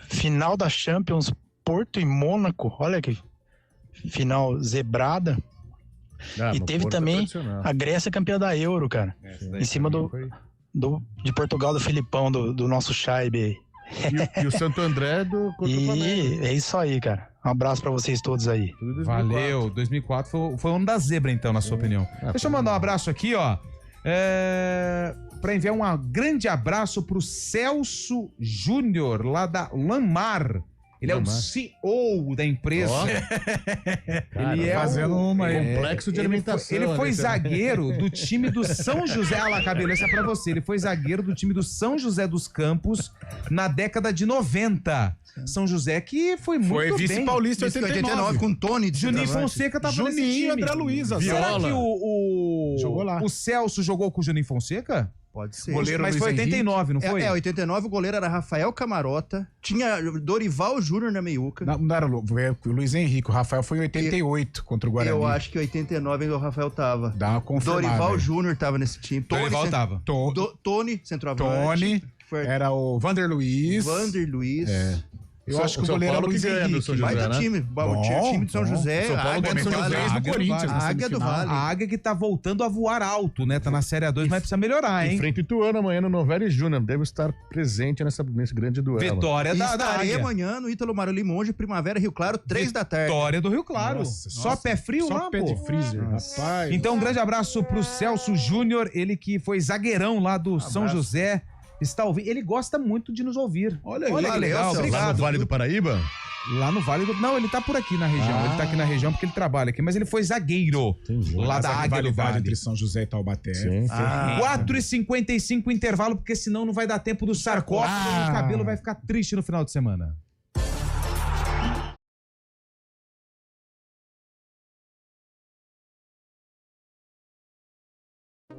[SPEAKER 24] Final da Champions, Porto e Mônaco. Olha que final zebrada. E teve também a Grécia campeã da Euro, cara. Em cima de Portugal, do Filipão, do nosso Scheibe aí.
[SPEAKER 3] E o Santo André contra o Flamengo.
[SPEAKER 24] É isso aí, cara. Um abraço pra vocês todos aí.
[SPEAKER 1] Valeu. 2004 foi o ano da zebra, então, na sua opinião. Deixa eu mandar um abraço aqui, ó. Pra enviar um grande abraço pro Celso Júnior, lá da Lanmar. Ele é o CEO da empresa.
[SPEAKER 2] Ele é fazendo um complexo de alimentação.
[SPEAKER 1] Ele foi zagueiro do time do São José. Olha lá, cabelo, essa é pra você. Ele foi zagueiro do time do São José dos Campos na década de 90. São José que foi muito bem.
[SPEAKER 2] Foi vice-paulista em 89
[SPEAKER 4] com Tony.
[SPEAKER 1] Juninho Fonseca tava nesse time.
[SPEAKER 2] Juninho, André Luiz.
[SPEAKER 1] Será que
[SPEAKER 2] jogou lá.
[SPEAKER 1] o Celso jogou com o Juninho Fonseca?
[SPEAKER 4] Pode ser.
[SPEAKER 1] Goleiro mas foi 89, não foi?
[SPEAKER 4] 89, o goleiro era Rafael Camarota, tinha Dorival Júnior na meiuca.
[SPEAKER 2] Não era o Luiz Henrique, o Rafael foi em 88 contra o Guarani.
[SPEAKER 4] Eu acho que 89 ainda o Rafael tava.
[SPEAKER 2] Dá uma confirmada.
[SPEAKER 4] Dorival Júnior tava nesse time.
[SPEAKER 1] Dorival tava.
[SPEAKER 4] Tony, centroavante.
[SPEAKER 2] Tony, era o Vander Luiz.
[SPEAKER 1] Eu acho que o goleiro era o Luiz Henrique.
[SPEAKER 4] Vai do time. O time de São José.
[SPEAKER 1] A Águia do Vale. A Águia que tá voltando a voar alto, né? Tá na Série A2, mas precisa melhorar, hein?
[SPEAKER 3] Enfrenta o Ituano amanhã no Novelli Júnior. Deve estar presente nesse grande duelo.
[SPEAKER 1] Vitória da
[SPEAKER 4] Águia.
[SPEAKER 1] Águia.
[SPEAKER 4] Amanhã no Ítalo Mário Limonge, Primavera, Rio Claro, 3 da tarde.
[SPEAKER 1] Vitória do Rio Claro. Só pé frio lá,
[SPEAKER 2] Só pé de freezer, rapaz.
[SPEAKER 1] Então, um grande abraço pro Celso Júnior, ele que foi zagueirão lá do São José. Está ouvindo. Ele gosta muito de nos ouvir. Olha que legal. Obrigado.
[SPEAKER 3] Lá no Vale do Paraíba?
[SPEAKER 1] Lá no Vale do... Não, ele tá por aqui na região. Ele tá aqui na região porque ele trabalha aqui. Mas ele foi zagueiro. Lá da Águia do Vale.
[SPEAKER 2] Entre São José e Taubaté.
[SPEAKER 1] 4h55 intervalo, porque senão não vai dar tempo do sarcófago e o cabelo vai ficar triste no final de semana.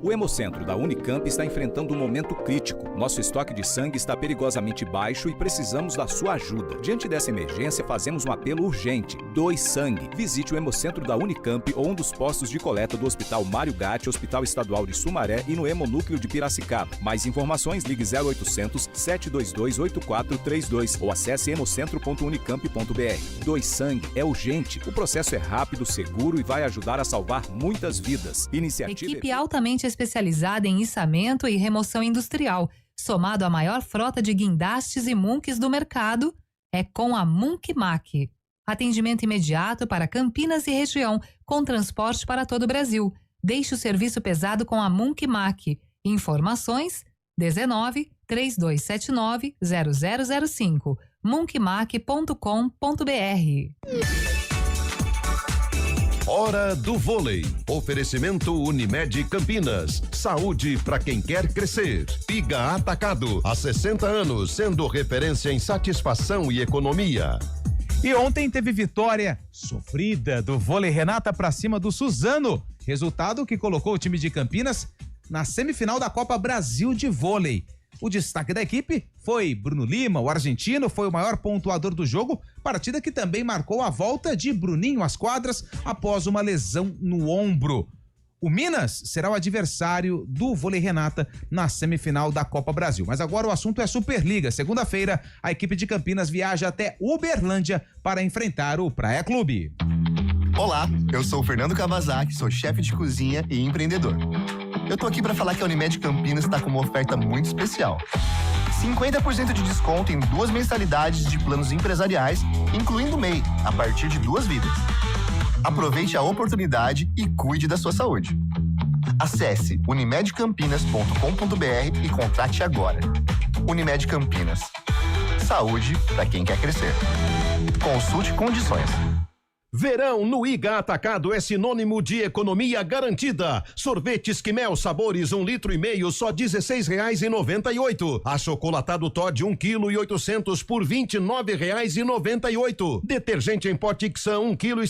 [SPEAKER 6] O Hemocentro da Unicamp está enfrentando um momento crítico. Nosso estoque de sangue está perigosamente baixo e precisamos da sua ajuda. Diante dessa emergência, fazemos um apelo urgente. Doe sangue. Visite o Hemocentro da Unicamp ou um dos postos de coleta do Hospital Mário Gatti, Hospital Estadual de Sumaré e no Hemonúcleo de Piracicaba. Mais informações, ligue 0800 722 8432 ou acesse hemocentro.unicamp.br. Doe sangue é urgente. O processo é rápido, seguro e vai ajudar a salvar muitas vidas.
[SPEAKER 7] Equipe altamente especializada em içamento e remoção industrial, somado à maior frota de guindastes e munks do mercado, é com a Munk Mac. Atendimento imediato para Campinas e região, com transporte para todo o Brasil. Deixe o serviço pesado com a Munk Mac. Informações 19 3279 0005 munkmac.com.br.
[SPEAKER 10] Hora do Vôlei. Oferecimento Unimed Campinas. Saúde para quem quer crescer. Piga Atacado. Há 60 anos, sendo referência em satisfação e economia.
[SPEAKER 1] E ontem teve vitória sofrida do Vôlei Renata pra cima do Suzano. Resultado que colocou o time de Campinas na semifinal da Copa Brasil de Vôlei. O destaque da equipe foi Bruno Lima, o argentino, foi o maior pontuador do jogo, partida que também marcou a volta de Bruninho às quadras após uma lesão no ombro. O Minas será o adversário do Vôlei Renata na semifinal da Copa Brasil. Mas agora o assunto é Superliga. Segunda-feira, a equipe de Campinas viaja até Uberlândia para enfrentar o Praia Clube.
[SPEAKER 11] Olá, eu sou o Fernando Kawasaki, sou chefe de cozinha e empreendedor. Eu tô aqui para falar que a Unimed Campinas está com uma oferta muito especial. 50% de desconto em 2 mensalidades de planos empresariais, incluindo MEI, a partir de 2 vidas. Aproveite a oportunidade e cuide da sua saúde. Acesse unimedcampinas.com.br e contrate agora. Unimed Campinas. Saúde para quem quer crescer. Consulte condições.
[SPEAKER 10] Verão no Iga Atacado é sinônimo de economia garantida. Sorvetes Quimel sabores 1,5 litro, só R$16,98. Achocolatado Toddy 1,8 kg por R$29,98. Detergente em pó Tixan 1,6 kg,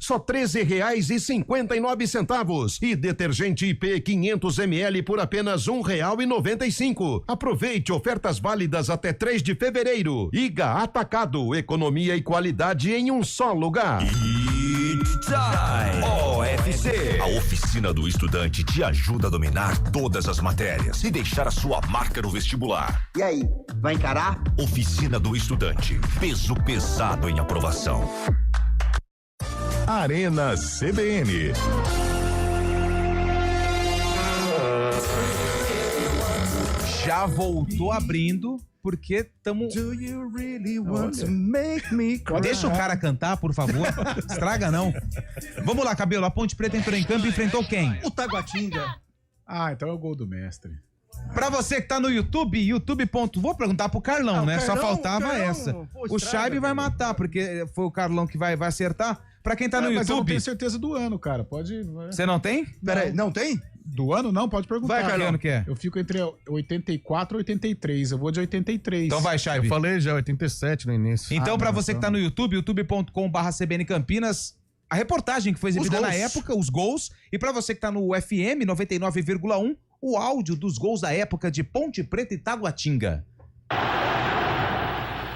[SPEAKER 10] só R$13,59. E detergente IP 500 ml por apenas R$1,95. Aproveite ofertas válidas até 3 de fevereiro. Iga Atacado, economia e qualidade em um só lugar.
[SPEAKER 12] It's time! OFC! A oficina do estudante te ajuda a dominar todas as matérias e deixar a sua marca no vestibular.
[SPEAKER 25] E aí, vai encarar?
[SPEAKER 12] Oficina do estudante. Peso pesado em aprovação.
[SPEAKER 13] Arena CBN.
[SPEAKER 1] Já voltou abrindo, porque tamo...
[SPEAKER 4] Do you really want to make me cry?
[SPEAKER 1] Deixa o cara cantar, por favor. Estraga não. Vamos lá, Cabelo. A Ponte Preta entrou em campo e enfrentou quem?
[SPEAKER 4] O Taguatinga.
[SPEAKER 2] Ah, então é o gol do mestre.
[SPEAKER 1] Pra você que tá no YouTube, Vou perguntar pro Carlão, né?
[SPEAKER 4] Carlão,
[SPEAKER 1] Só faltava
[SPEAKER 4] Carlão.
[SPEAKER 1] essa.
[SPEAKER 4] Pô,
[SPEAKER 1] O Chaibe vai matar, porque foi o Carlão que vai acertar. Pra quem tá no
[SPEAKER 2] Mas eu não
[SPEAKER 1] YouTube...
[SPEAKER 2] tenho certeza do ano, cara. Pode...
[SPEAKER 1] Você não tem?
[SPEAKER 4] Peraí, não tem?
[SPEAKER 2] Do ano não, pode perguntar.
[SPEAKER 1] Vai, Carlão. Que ano que é?
[SPEAKER 2] Eu fico entre 84 e 83. Eu vou de 83.
[SPEAKER 1] Então vai, Chaibe.
[SPEAKER 3] Eu falei já, 87 no início.
[SPEAKER 1] Então, pra você que tá no YouTube, youtube.com/CBN Campinas, a reportagem que foi exibida na época, os gols. E pra você que tá no FM 99,1, o áudio dos gols da época de Ponte Preta e Taguatinga.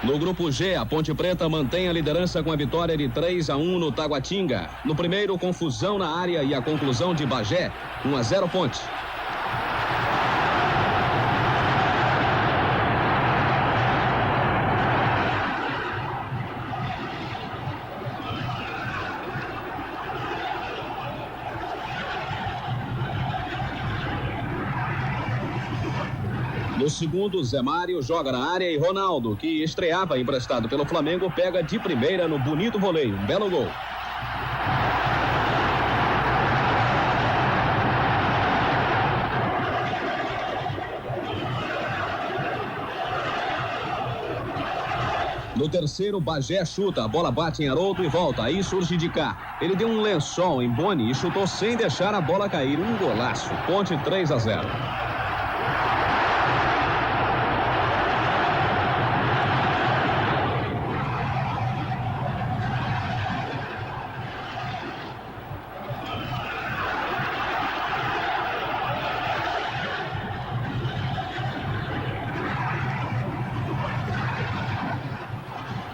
[SPEAKER 14] No grupo G, a Ponte Preta mantém a liderança com a vitória de 3-1 no Taguatinga. No primeiro, confusão na área e a conclusão de Bagé, 1-0 Ponte. No segundo, Zé Mário joga na área e Ronaldo, que estreava emprestado pelo Flamengo, pega de primeira no bonito voleio. Um belo gol. No terceiro, Bagé chuta, a bola bate em Haroldo e volta, aí surge de cá. Ele deu um lençol em Boni e chutou sem deixar a bola cair. Um golaço. Ponte 3-0.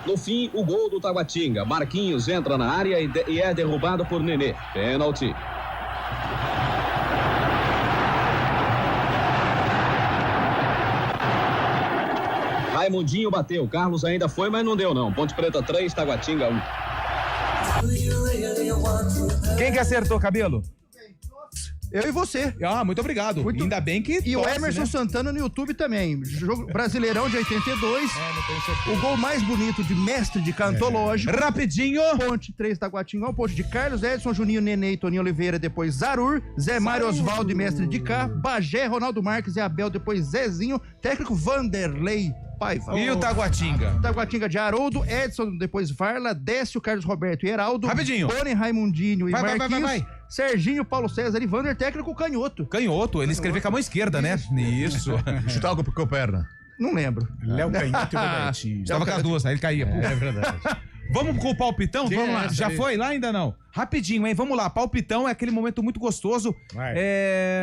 [SPEAKER 14] No fim, o gol do Taguatinga. Marquinhos entra na área e é derrubado por Nenê. Pênalti. Raimundinho bateu. Carlos ainda foi, mas não deu não. Ponte Preta 3, Taguatinga 1.
[SPEAKER 1] Quem que acertou, Cabelo?
[SPEAKER 4] Eu e você.
[SPEAKER 1] Ah, muito obrigado. Ainda bem que
[SPEAKER 4] E
[SPEAKER 1] torce,
[SPEAKER 4] o Emerson
[SPEAKER 1] né?
[SPEAKER 4] Santana no YouTube também. Jogo Brasileirão de 82. O gol mais bonito de mestre de cantológico.
[SPEAKER 1] Rapidinho.
[SPEAKER 4] Ponte 3, Taguatinga. Ponte de Carlos Edson, Juninho, Nenê e Toninho Oliveira. Depois Zarur. Zé Mário, Osvaldo e mestre de cá. Bagé, Ronaldo Marques e Abel. Depois Zezinho. Técnico Vanderlei Paiva.
[SPEAKER 1] E o Taguatinga?
[SPEAKER 4] Taguatinga de Haroldo, Edson, depois Varla, Décio, Carlos Roberto e Heraldo.
[SPEAKER 1] Rapidinho.
[SPEAKER 4] Boni, Raimundinho e
[SPEAKER 1] Vai.
[SPEAKER 4] Marquinhos. Serginho, Paulo César e Vander, técnico canhoto.
[SPEAKER 1] Canhoto, ele escreveu com a mão esquerda, né? Isso.
[SPEAKER 3] Chutar algo com a perna.
[SPEAKER 4] Não lembro.
[SPEAKER 2] Léo Canhoto e Robertinho.
[SPEAKER 1] Estava com as duas, aí ele caía.
[SPEAKER 3] É verdade.
[SPEAKER 1] Vamos com o palpitão?
[SPEAKER 2] Que
[SPEAKER 1] Vamos
[SPEAKER 2] é
[SPEAKER 1] lá.
[SPEAKER 2] essa
[SPEAKER 1] Já
[SPEAKER 2] aí?
[SPEAKER 1] foi lá? Ainda não. Rapidinho, hein? Vamos lá. Palpitão é aquele momento muito gostoso.
[SPEAKER 2] Vai.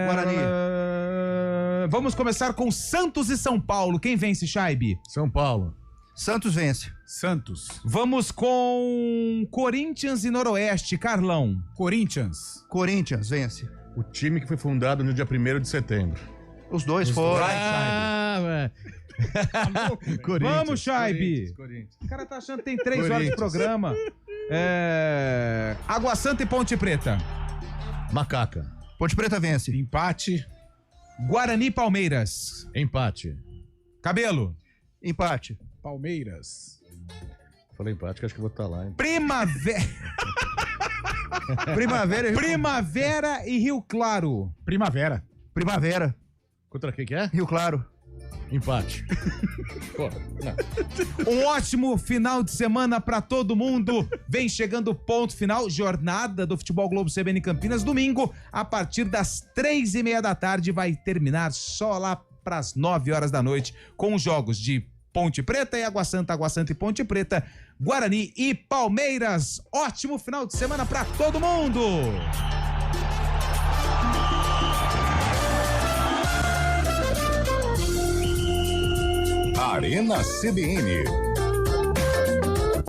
[SPEAKER 4] Guarani.
[SPEAKER 1] Vamos começar com Santos e São Paulo. Quem vence, Chaibe?
[SPEAKER 3] São Paulo.
[SPEAKER 4] Santos vence.
[SPEAKER 2] Santos.
[SPEAKER 1] Vamos com Corinthians e Noroeste. Carlão.
[SPEAKER 2] Corinthians.
[SPEAKER 4] Corinthians vence.
[SPEAKER 3] O time que foi fundado no dia 1º de setembro.
[SPEAKER 4] Os dois foram.
[SPEAKER 1] Vamos, Chaibe. O cara tá achando que tem 3 horas de programa. Água Santa e Ponte Preta.
[SPEAKER 3] Macaca.
[SPEAKER 4] Ponte Preta vence.
[SPEAKER 2] Empate.
[SPEAKER 1] Guarani e Palmeiras.
[SPEAKER 3] Empate.
[SPEAKER 1] Cabelo.
[SPEAKER 4] Empate.
[SPEAKER 2] Palmeiras.
[SPEAKER 3] Falei empate, que acho que vou estar lá. Hein?
[SPEAKER 1] Primavera e Rio Claro.
[SPEAKER 2] Primavera.
[SPEAKER 3] Contra quem que é?
[SPEAKER 4] Rio Claro.
[SPEAKER 3] Empate. Pô, não.
[SPEAKER 1] Um ótimo final de semana pra todo mundo. Vem chegando o ponto final. Jornada do Futebol Globo CBN Campinas. Domingo, a partir das 3:30 da tarde. Vai terminar só lá pras 9 horas da noite. Com os jogos de Ponte Preta e Água Santa e Ponte Preta. Guarani e Palmeiras. Ótimo final de semana pra todo mundo.
[SPEAKER 12] Arena CBN.